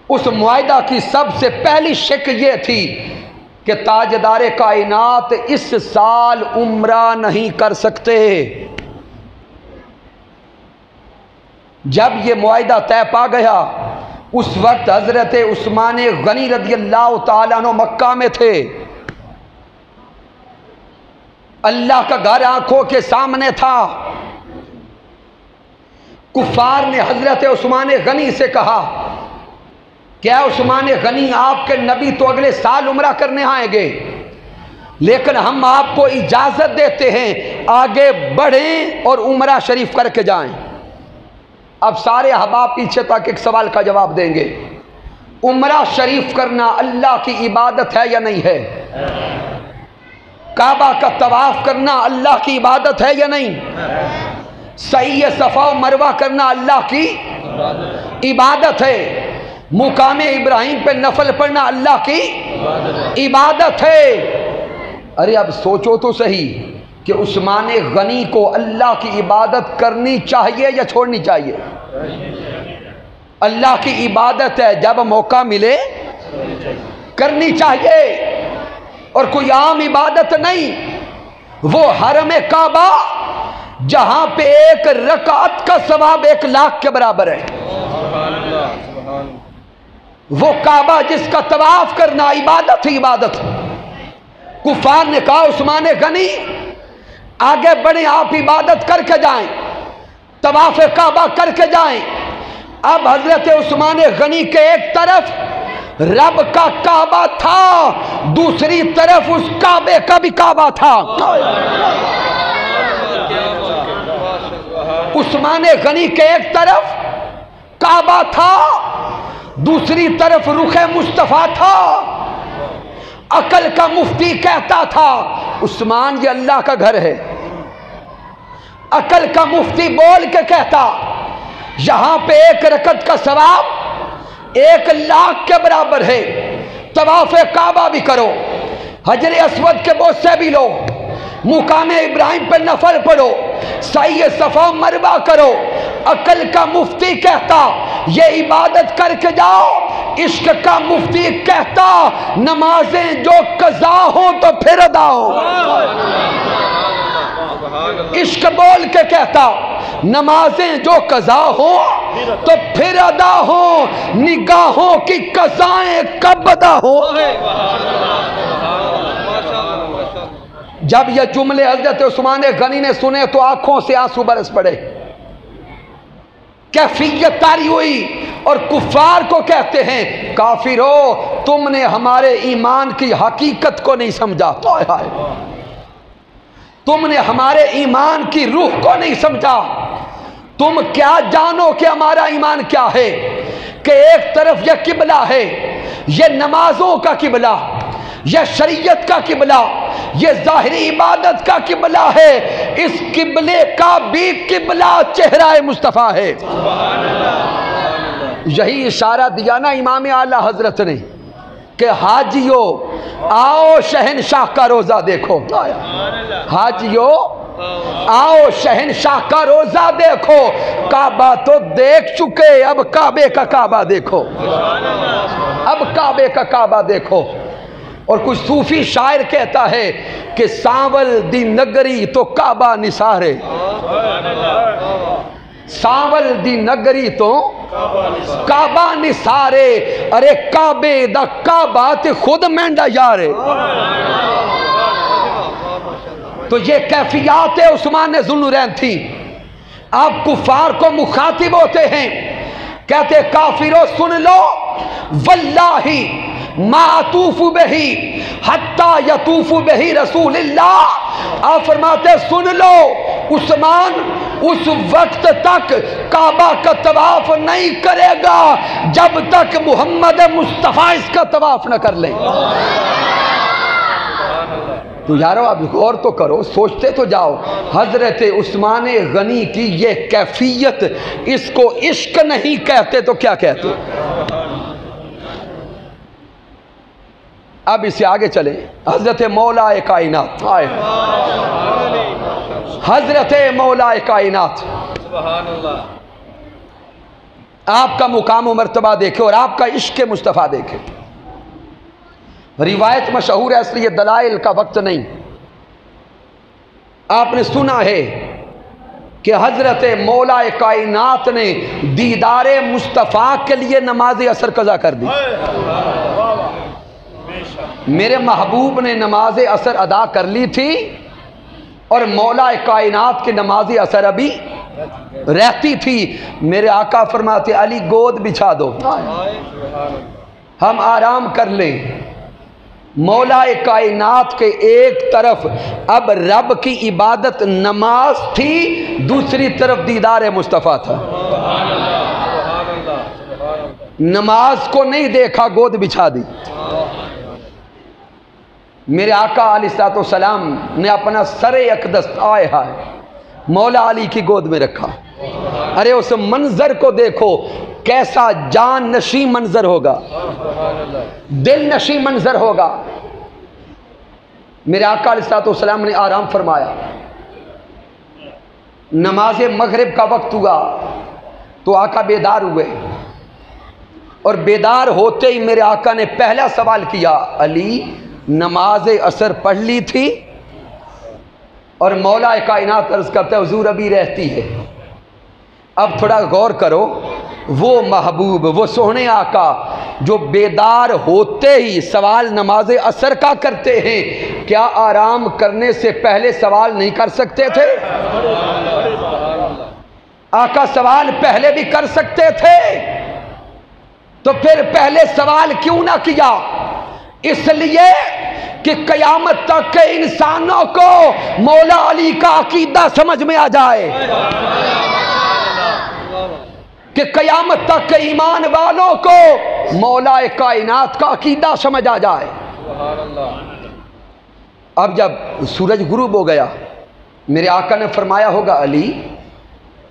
اس معاہدہ کی سب سے پہلی شک یہ تھی کہ تاجدار کائنات اس سال عمرہ نہیں کر سکتے۔ جب یہ معاہدہ طے پا گیا اس وقت حضرت عثمان غنی رضی اللہ تعالیٰ عنہ مکہ میں تھے، اللہ کا گھر آنکھوں کے سامنے تھا۔ کفار نے حضرت عثمان غنی سے کہا کیا عثمان غنی آپ کے نبی تو اگلے سال عمرہ کرنے آئیں گے، لیکن ہم آپ کو اجازت دیتے ہیں آگے بڑھیں اور عمرہ شریف کر کے جائیں۔ اب سارے احباب پیچھے تک ایک سوال کا جواب دیں گے، عمرہ شریف کرنا اللہ کی عبادت ہے یا نہیں ہے؟ کعبہ کا طواف کرنا اللہ کی عبادت ہے یا نہیں؟ سعی صفا و مروہ کرنا اللہ کی عبادت ہے؟ مقام ابراہیم پہ نفل پڑھنا اللہ کی عبادت ہے؟ ارے اب سوچو تو صحیح کہ عثمان غنی کو اللہ کی عبادت کرنی چاہیے یا چھوڑنی چاہیے؟ اللہ کی عبادت ہے، جب موقع ملے کرنی چاہیے، اور کوئی عام عبادت نہیں۔ وہ حرم کعبہ جہاں پہ ایک رکعت کا ثواب 1 لاکھ کے برابر ہے، وہ کعبہ جس کا طواف کرنا عبادت ہی عبادت۔ کفار نے کہا عثمان غنی آگے بڑھیں، آپ عبادت کر کے جائیں، طواف کعبہ کر کے جائیں۔ اب حضرت عثمان غنی کے ایک طرف رب کا کعبہ تھا، دوسری طرف اس کعبے کا بھی کعبہ تھا۔ عثمان غنی کے ایک طرف کعبہ تھا، دوسری طرف رخ مصطفیٰ تھا۔ عقل کا مفتی کہتا تھا عثمان یہ اللہ کا گھر ہے، عقل کا مفتی بول کے کہتا یہاں پہ 1 رکعت کا ثواب 1 لاکھ کے برابر ہے، طواف کعبہ بھی کرو، حجر اسود کے بوسے بھی لو، مقام ابراہیم پہ نفل پڑھو، سعی صفا مروہ کرو۔ عقل کا مفتی کہتا یہ عبادت کر کے جاؤ، عشق کا مفتی کہتا نمازیں جو قضا ہو تو پھر ادا ہو۔ عشق بول کے کہتا نمازیں جو قضا ہو تو پھر ادا ہو، نگاہوں کی قضائیں کب ادا ہو۔ جب یہ جملے حضرت عثمان غنی نے سنے تو آنکھوں سے آنسو برس پڑے، کیفیت طاری ہوئی، اور کفار کو کہتے ہیں کافرو تم نے ہمارے ایمان کی حقیقت کو نہیں سمجھا، تم نے ہمارے ایمان کی روح کو نہیں سمجھا، تم کیا جانو کہ ہمارا ایمان کیا ہے، کہ ایک طرف یہ قبلہ ہے، یہ نمازوں کا قبلہ، یہ شریعت کا قبلہ، یہ ظاہری عبادت کا قبلہ ہے، اس قبلے کا بھی قبلہ چہرہ مصطفیٰ ہے۔ یہی اشارہ دیا نا امام اعلیٰ حضرت نے کہ حاجیو آؤ شہنشاہ کا روزہ دیکھو، حاجیو آؤ شہنشاہ کا روزہ دیکھو، کعبہ تو دیکھ چکے، اب کعبے کا کعبہ دیکھو، اب کعبے کا کعبہ دیکھو۔ اور کچھ صوفی شاعر کہتا ہے کہ سانول دی نگری تو کعبہ نثارے، سانول دی نگری تو کعبہ نثارے، ارے کعبے دا کعبہ تے خود مینڈا یارے۔ تو یہ کیفیات عثمان ذوالنورین تھی۔ آپ کفار کو مخاطب ہوتے ہیں، کہتے کافرو سن لو، واللہ ما اطوف بہی حتی یطوف بہی رسول اللہ۔ آپ فرماتے سن لو، عثمان اس وقت تک کعبہ کا طواف نہیں کرے گا جب تک محمد مصطفیٰ اس کا طواف نہ کر لیں۔ تو یارو اب غور تو کرو، سوچتے تو جاؤ، حضرت عثمان غنی کی یہ کیفیت، اس کو عشق نہیں کہتے تو کیا کہتے؟ اب اسے آگے چلیں، حضرت مولا کائنات آئے، حضرت مولا کائنات، آپ کا مقام و مرتبہ دیکھیں اور آپ کا عشق مصطفیٰ دیکھیں۔ روایت مشہور ہے، اس لیے دلائل کا وقت نہیں۔ آپ نے سنا ہے کہ حضرت مولا کائنات نے دیدار مصطفیٰ کے لیے نماز عصر قضا کر دی۔ میرے محبوب نے نماز عصر ادا کر لی تھی اور مولا کائنات کی نماز عصر ابھی رہتی تھی۔ میرے آقا فرماتے علی گود بچھا دو، ہم آرام کر لیں۔ مولا کائنات کے ایک طرف اب رب کی عبادت نماز تھی، دوسری طرف دیدار مصطفیٰ تھا۔ نماز کو نہیں دیکھا، گود بچھا دی۔ میرے آقا علیہ السلام نے اپنا سر اقدس آئے ہائے مولا علی کی گود میں رکھا۔ ارے اس منظر کو دیکھو، کیسا جان نشیں منظر ہوگا، دل نشیں منظر ہوگا۔ میرے آقا علیہ السلام نے آرام فرمایا۔ نماز مغرب کا وقت ہوا تو آقا بیدار ہوئے، اور بیدار ہوتے ہی میرے آقا نے پہلا سوال کیا، علی نماز عصر پڑھ لی تھی؟ اور مولا کائنات عرض کرتا ہے حضور ابھی رہتی ہے۔ اب تھوڑا غور کرو، وہ محبوب، وہ سونے آقا جو بیدار ہوتے ہی سوال نماز عصر کا کرتے ہیں، کیا آرام کرنے سے پہلے سوال نہیں کر سکتے تھے؟ آقا سوال پہلے بھی کر سکتے تھے، تو پھر پہلے سوال کیوں نہ کیا؟ اس لیے کہ قیامت تک کے انسانوں کو مولا علی کا عقیدہ سمجھ میں آ جائے، کہ قیامت تک کے ایمان والوں کو مولا کائنات کا عقیدہ سمجھ آ جائے۔ اب جب سورج غروب ہو گیا، میرے آقا نے فرمایا ہوگا علی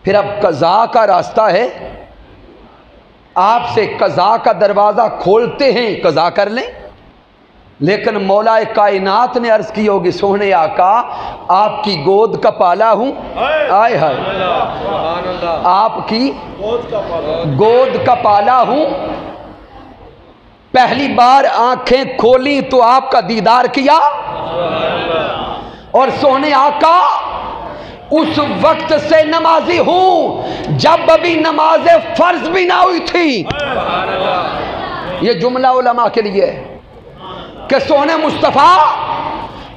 پھر اب قضا کا راستہ ہے، آپ سے قضا کا دروازہ کھولتے ہیں، قضا کر لیں۔ لیکن مولا کائنات نے عرض کی ہوگی سونے آقا آپ کی گود کا پالا ہوں، آئے ہائے آپ کی گود کا پالا ہوں۔ پہلی بار آنکھیں کھولی تو آپ کا دیدار کیا، اور سونے آقا اس وقت سے نمازی ہوں جب ابھی نماز فرض بھی نہ ہوئی تھی۔ یہ جملہ علماء کے لیے ہے کہ سونے مصطفیٰ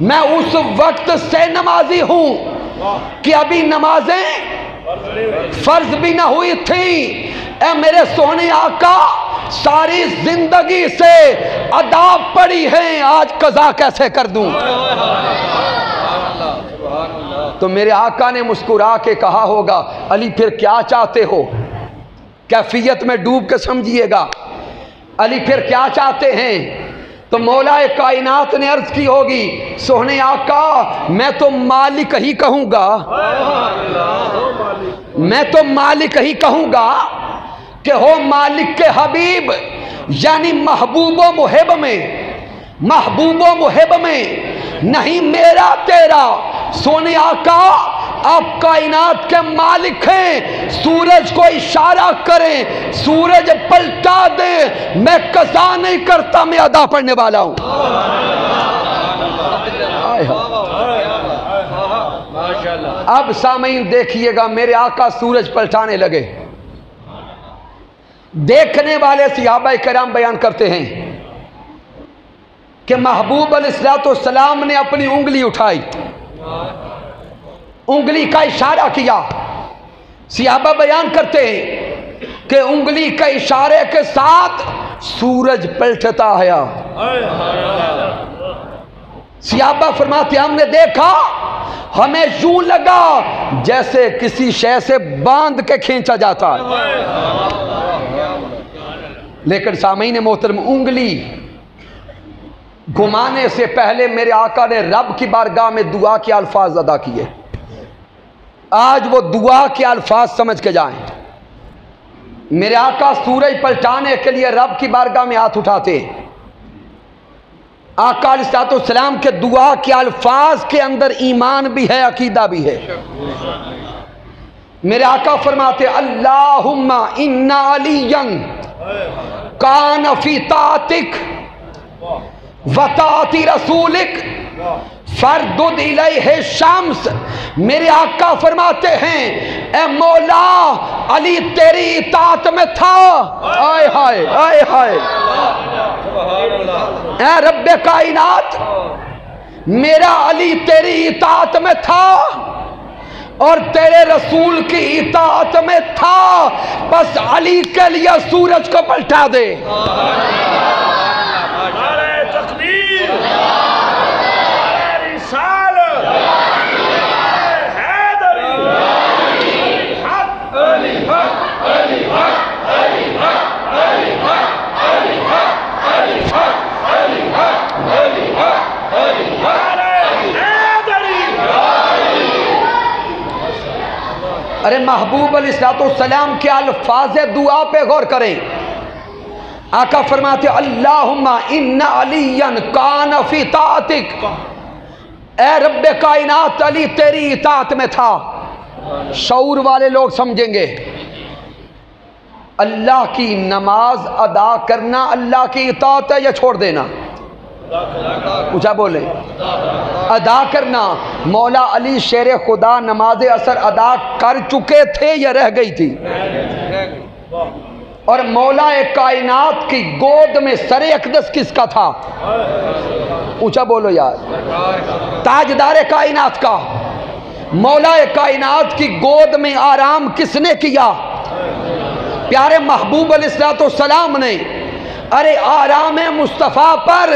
میں اس وقت سے نمازی ہوں کہ ابھی نمازیں فرض بھی نہ ہوئی تھی۔ اے میرے سونے آقا ساری زندگی سے ادا پڑی ہیں، آج قضا کیسے کر دوں؟ تو میرے آقا نے مسکرا کے کہا ہوگا علی پھر کیا چاہتے ہو؟ کیفیت میں ڈوب کے سمجھیے گا، علی پھر کیا چاہتے ہیں؟ تو مولا کائنات نے عرض کی ہوگی سونے آقا میں تو مالک ہی کہوں گا، میں تو مالک ہی کہوں گا کہ ہو مالک کے حبیب، یعنی محبوب و محب میں، محبوب و محب میں نہیں میرا تیرا۔ سونے آقا آپ کائنات کے مالک ہیں، سورج کو اشارہ کریں، سورج پلٹا دیں، میں قضا نہیں کرتا، میں ادا پڑھنے والا ہوں۔ اب سامعین دیکھیے گا، میرے آقا سورج پلٹانے لگے۔ دیکھنے والے صحابہ کرام بیان کرتے ہیں کہ محبوب علیہ السلام نے اپنی انگلی اٹھائی، انگلی کا اشارہ کیا۔ صحابہ بیان کرتے ہیں کہ انگلی کے اشارے کے ساتھ سورج پلٹتا ہے۔ صحابہ فرماتے ہم نے دیکھا، ہمیں یوں لگا جیسے کسی شے سے باندھ کے کھینچا جاتا ہے۔ لیکن سامعین محترم، انگلی گھمانے سے پہلے میرے آقا نے رب کی بارگاہ میں دعا کے الفاظ ادا کیے۔ آج وہ دعا کے الفاظ سمجھ کے جائیں۔ میرے آقا سورج پلٹانے کے لیے رب کی بارگاہ میں ہاتھ اٹھاتے ہیں۔ آقا علیہ السلام کے دعا کے الفاظ کے اندر ایمان بھی ہے، عقیدہ بھی ہے۔ میرے آقا فرماتے اللہم ان علیاً کان فی طاعتک و طاعت رسولک فردد الیہ الشمس۔ میرے آقا فرماتے ہیں اے مولا، علی تیری اطاعت میں تھا، آئے ہائے آئے ہائے، اے رب کائنات، میرا علی تیری اطاعت میں تھا اور تیرے رسول کی اطاعت میں تھا، بس علی کے لیے سورج کو پلٹا دے۔ نعرہ تکبیر، نعرہ رسالت، نعرہ حیدری، حق علی حق علی حق علی حق علی حق علی حق علی حق علی حق علی حق علی حق حیدری۔ ارے محبوب علیہ السلام کے الفاظ دعا پہ غور کریں۔ آقا فرماتے اللہم ان علیاً کان فی طاعتک، اے رب کائنات، علی تیری اطاعت میں تھا۔ شعور والے لوگ سمجھیں گے اللہ کی نماز ادا کرنا اللہ کی اطاعت ہے یا چھوڑ دینا؟ اونچا بولیں، ادا کرنا۔ مولا علی شیر خدا نماز اثر ادا کر چکے تھے یا رہ گئی تھی؟ اور مولا کائنات کی گود میں سر اقدس کس کا تھا؟ اونچا بولو یار، تاجدار کائنات کا۔ مولا کائنات کی گود میں آرام کس نے کیا؟ پیارے محبوب علیہ السلام نے۔ ارے آرام مصطفیٰ پر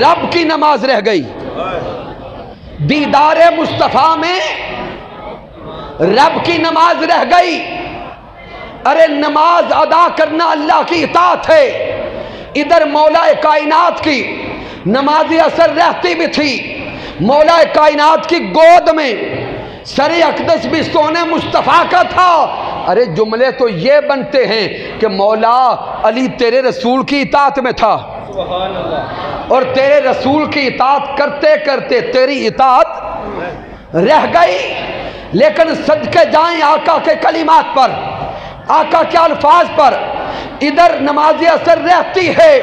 رب کی نماز رہ گئی، دیدار مصطفیٰ میں رب کی نماز رہ گئی۔ ارے نماز ادا کرنا اللہ کی اطاعت ہے، ادھر مولا کائنات کی نماز اثر رہتی بھی تھی، مولا کائنات کی گود میں سر اقدس بھی سونے مصطفیٰ کا تھا۔ ارے جملے تو یہ بنتے ہیں کہ مولا علی تیرے رسول کی اطاعت میں تھا، اور تیرے رسول کی اطاعت کرتے کرتے تیری اطاعت رہ گئی۔ لیکن صدقے جائیں آقا کے کلمات پر، آقا کے الفاظ پر۔ ادھر نماز اثر رہتی ہے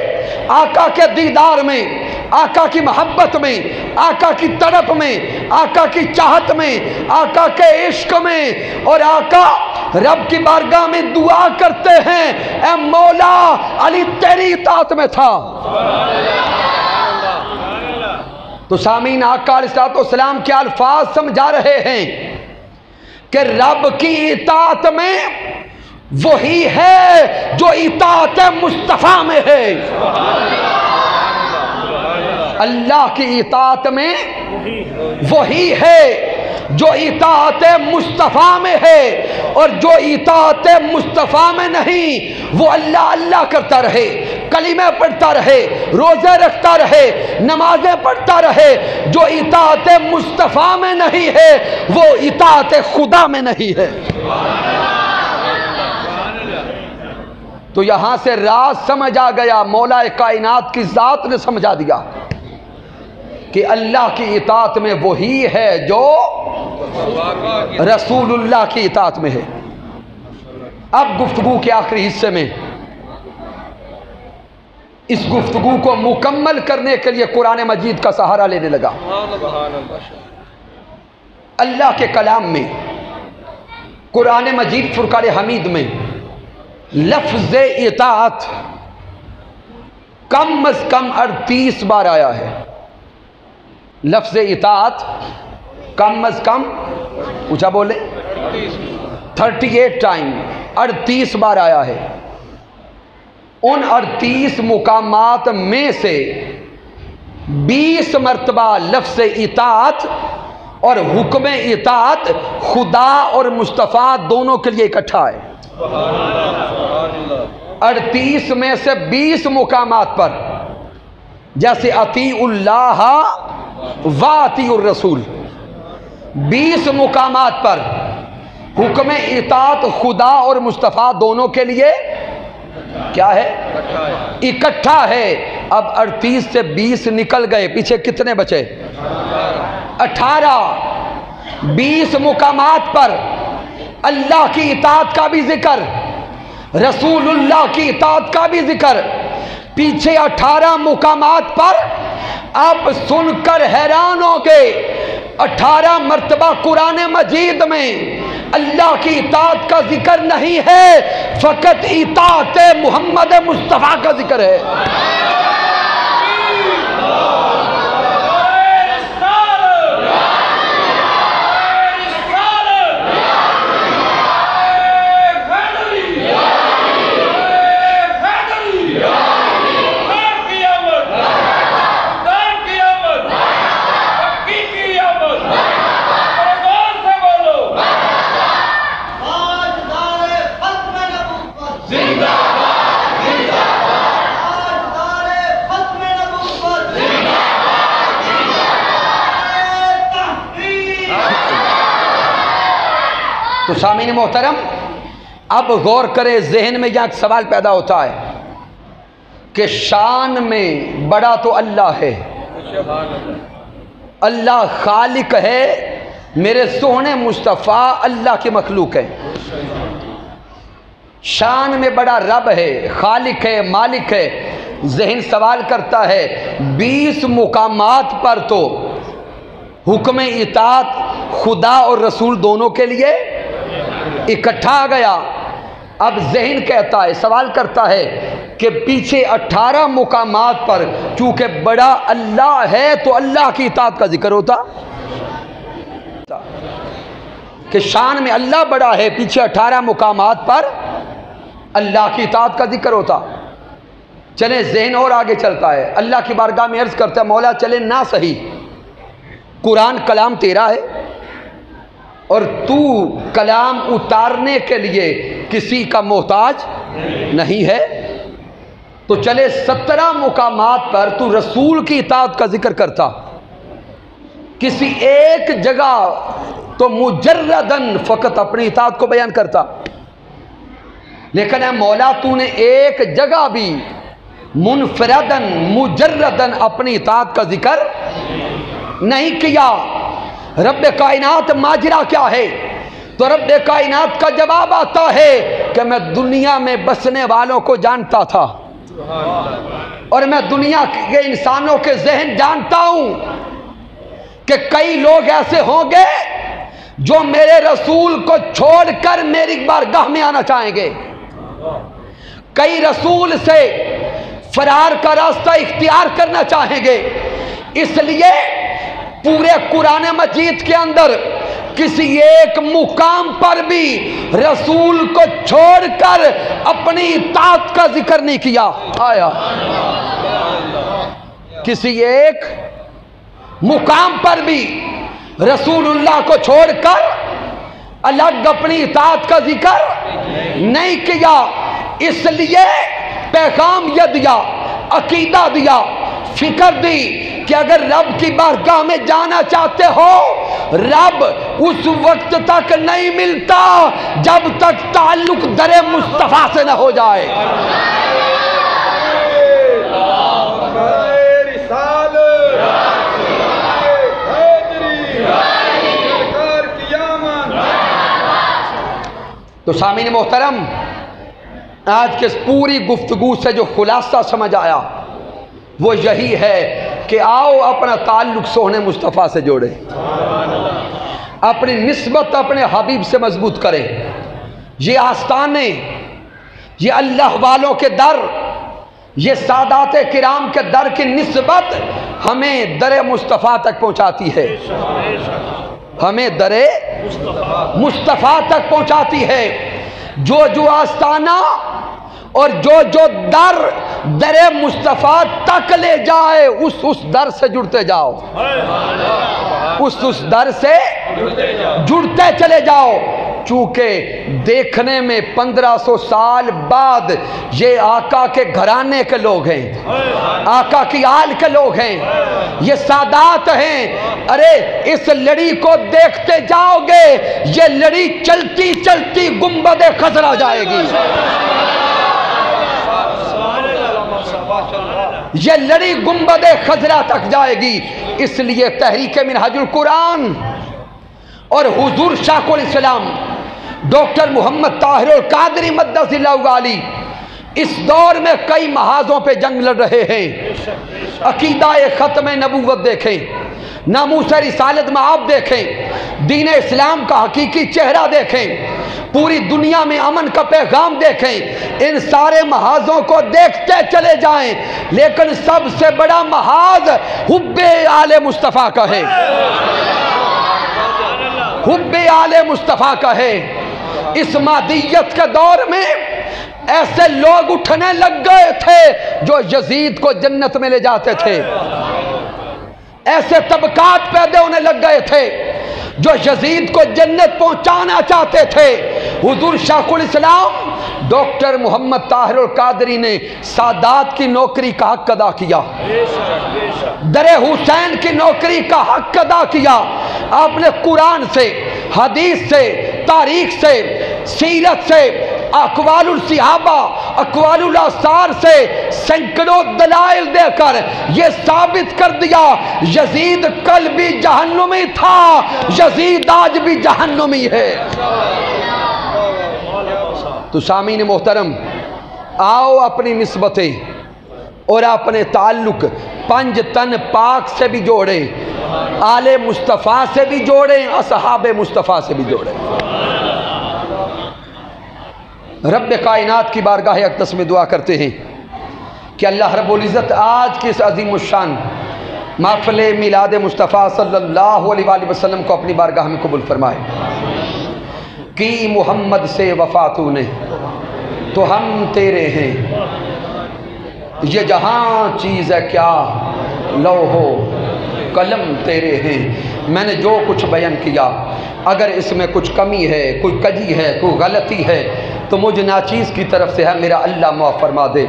آقا کے دیدار میں، آقا کی محبت میں، آقا کی طرف میں، آقا کی چاہت میں، آقا کے عشق میں، اور آقا رب کی بارگاہ میں دعا کرتے ہیں اے مولا علی تیری اطاعت میں تھا۔ تو سامعین آقا علیہ السلام کے الفاظ سمجھا رہے ہیں کہ رب کی اطاعت میں وہی ہے جو اطاعت مصطفیٰ میں ہے، اللہ کی اطاعت میں وہی ہے جو اطاعت مصطفیٰ میں ہے، اور جو اطاعت مصطفیٰ میں نہیں وہ اللہ اللہ کرتا رہے، کلمہ پڑھتا رہے، روزے رکھتا رہے، نمازیں پڑھتا رہے، جو اطاعت مصطفیٰ میں نہیں ہے وہ اطاعت خدا میں نہیں ہے۔ تو یہاں سے راز سمجھ آ گیا، مولا کائنات کی ذات نے سمجھا دیا کہ اللہ کی اطاعت میں وہی ہے جو رسول اللہ کی اطاعت میں ہے۔ اب گفتگو کے آخری حصے میں اس گفتگو کو مکمل کرنے کے لیے قرآن مجید کا سہارا لینے لگا۔ اللہ کے کلام میں قرآن مجید فرقان حمید میں لفظ اطاعت کم از کم 38 بار آیا ہے۔ لفظ اطاعت کم از کم اونچا بولے 38 ٹائم 38 بار آیا ہے۔ ان 38 مقامات میں سے 20 مرتبہ لفظ اطاعت اور حکم اطاعت خدا اور مصطفیٰ دونوں کے لیے اکٹھا ہے۔ 38 میں سے 20 مقامات پر جیسے اطیع اللہ و اطیع الرسول، 20 مقامات پر حکم اطاعت خدا اور مصطفیٰ دونوں کے لیے کیا ہے؟ اکٹھا ہے۔ اب 38 سے 20 نکل گئے، پیچھے کتنے بچے؟ 18۔ 20 مقامات پر اللہ کی اطاعت کا بھی ذکر، رسول اللہ کی اطاعت کا بھی ذکر، پیچھے 18 مقامات پر آپ سن کر حیران ہو گئے۔ 18 مرتبہ قرآن مجید میں اللہ کی اطاعت کا ذکر نہیں ہے، فقط اطاعت محمد مصطفیٰ کا ذکر ہے۔ تو سامعین محترم، اب غور کریں، ذہن میں یہاں ایک سوال پیدا ہوتا ہے کہ شان میں بڑا تو اللہ ہے، اللہ خالق ہے، میرے سونے مصطفیٰ اللہ کی مخلوق ہے۔ شان میں بڑا رب ہے، خالق ہے، مالک ہے۔ ذہن سوال کرتا ہے 20 مقامات پر تو حکم اطاعت خدا اور رسول دونوں کے لیے اکٹھا آ گیا۔ اب ذہن کہتا ہے، سوال کرتا ہے کہ پیچھے 18 مقامات پر چونکہ بڑا اللہ ہے تو اللہ کی اطاعت کا ذکر ہوتا کہ شان میں اللہ بڑا ہے، پیچھے 18 مقامات پر اللہ کی اطاعت کا ذکر ہوتا۔ چلے ذہن اور آگے چلتا ہے، اللہ کی بارگاہ میں عرض کرتا ہے مولا چلے نہ صحیح، قرآن کلام تیرا ہے اور تو کلام اتارنے کے لیے کسی کا محتاج نہیں ہے، تو چلے 17 مقامات پر تو رسول کی اطاعت کا ذکر کرتا، کسی ایک جگہ تو مجردن فقط اپنی اطاعت کو بیان کرتا، لیکن اے مولا تو نے ایک جگہ بھی منفردن مجردن اپنی اطاعت کا ذکر نہیں کیا۔ رب کائنات ماجرا کیا ہے؟ تو رب کائنات کا جواب آتا ہے کہ میں دنیا میں بسنے والوں کو جانتا تھا اور میں دنیا کے انسانوں کے ذہن جانتا ہوں کہ کئی لوگ ایسے ہوں گے جو میرے رسول کو چھوڑ کر میری بارگاہ میں آنا چاہیں گے، کئی رسول سے فرار کا راستہ اختیار کرنا چاہیں گے۔ اس لیے پورے قرآن مجید کے اندر کسی ایک مقام پر بھی رسول کو چھوڑ کر اپنی اطاعت کا ذکر نہیں کیا۔ آیا کسی ایک مقام پر بھی رسول اللہ کو چھوڑ کر الگ اپنی اطاعت کا ذکر نہیں کیا۔ اس لیے پیغام یہ دیا، عقیدہ دیا، فکر دی کہ اگر رب کی بارگاہ میں جانا چاہتے ہو رب اس وقت تک نہیں ملتا جب تک تعلق در مصطفیٰ سے نہ ہو جائے۔ تو سامعین محترم، آج کے اس پوری گفتگو سے جو خلاصہ سمجھ آیا وہ یہی ہے کہ آؤ اپنا تعلق سونے مصطفیٰ سے جوڑے، اپنی نسبت اپنے حبیب سے مضبوط کریں۔ یہ آستانے، یہ اللہ والوں کے در، یہ سادات کرام کے در کی نسبت ہمیں در مصطفیٰ تک پہنچاتی ہے، ہمیں در مصطفیٰ تک پہنچاتی ہے۔ جو آستانہ اور جو در مصطفیٰ تک لے جائے اس در سے جڑتے جاؤ، اس در سے جڑتے چلے جاؤ، چونکہ دیکھنے میں 1500 سال بعد یہ آقا کے گھرانے کے لوگ ہیں، آقا کی آل کے لوگ ہیں، یہ سادات ہیں۔ ارے اس لڑی کو دیکھتے جاؤ گے، یہ لڑی چلتی چلتی گنبد خضرا جائے گی، یہ لڑی گنبد خضرا تک جائے گی۔ اس لیے تحریک منہاج القرآن اور حضور شیخ الاسلام ڈاکٹر محمد طاہر القادری مدث اللہ علی اس دور میں کئی محاذوں پہ جنگ لڑ رہے ہیں۔ عقیدہ ختم نبوت دیکھیں، ناموس رسالت میں آپ دیکھیں، دین اسلام کا حقیقی چہرہ دیکھیں، پوری دنیا میں امن کا پیغام دیکھیں، ان سارے محاذوں کو دیکھتے چلے جائیں، لیکن سب سے بڑا محاذ حب آل مصطفیٰ کا ہے، حب آل مصطفیٰ کا ہے۔ اس مادیت کے دور میں ایسے لوگ اٹھنے لگ گئے تھے جو یزید کو جنت میں لے جاتے تھے، ایسے طبقات پیدا ہونے لگ گئے تھے جو یزید کو جنت پہنچانا چاہتے تھے۔ حضور شیخ الاسلام ڈاکٹر محمد طاہر القادری نے سادات کی نوکری کا حق ادا کیا، در حسین کی نوکری کا حق ادا کیا۔ آپ نے قرآن سے، حدیث سے، تاریخ سے، سیرت سے، اقوال الصحابہ، اقوال الاثار سے سینکڑوں دلائل دے کر یہ ثابت کر دیا یزید کل بھی جہنمی تھا، یزید آج بھی جہنمی ہے۔ تو سامعین محترم، آؤ اپنی نسبتیں اور اپنے تعلق پنج تن پاک سے بھی جوڑیں، آل مصطفیٰ سے بھی جوڑیں، اصحاب مصطفیٰ سے بھی جوڑیں۔ رب کائنات کی بارگاہ اقدس میں دعا کرتے ہیں کہ اللہ رب العزت آج کی اس عظیم الشان محفل میلاد مصطفیٰ صلی اللہ علیہ وآلہ وسلم کو اپنی بارگاہ میں قبول فرمائے۔ کی محمد سے وفا تو نے تو ہم تیرے ہیں، یہ جہاں چیز ہے کیا لوح و قلم تیرے ہیں۔ میں نے جو کچھ بیان کیا اگر اس میں کچھ کمی ہے، کوئی کجی ہے، کوئی غلطی ہے تو مجھ ناچیز کی طرف سے ہے، میرا اللہ معاف فرما دے۔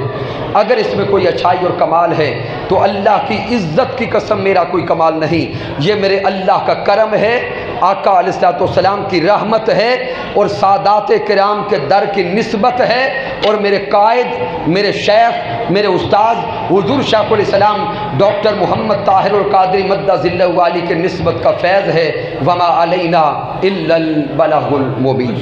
اگر اس میں کوئی اچھائی اور کمال ہے تو اللہ کی عزت کی قسم میرا کوئی کمال نہیں، یہ میرے اللہ کا کرم ہے، آقا علیہ الصلوۃ والسلام کی رحمت ہے اور سادات کرام کے در کی نسبت ہے، اور میرے قائد، میرے شیخ، میرے استاد حضور شیخ الاسلام ڈاکٹر محمد طاہر القادری مدث اللہ علی کے نسبت کا فیض ہے۔ وما علینا الا البلاغ المبین۔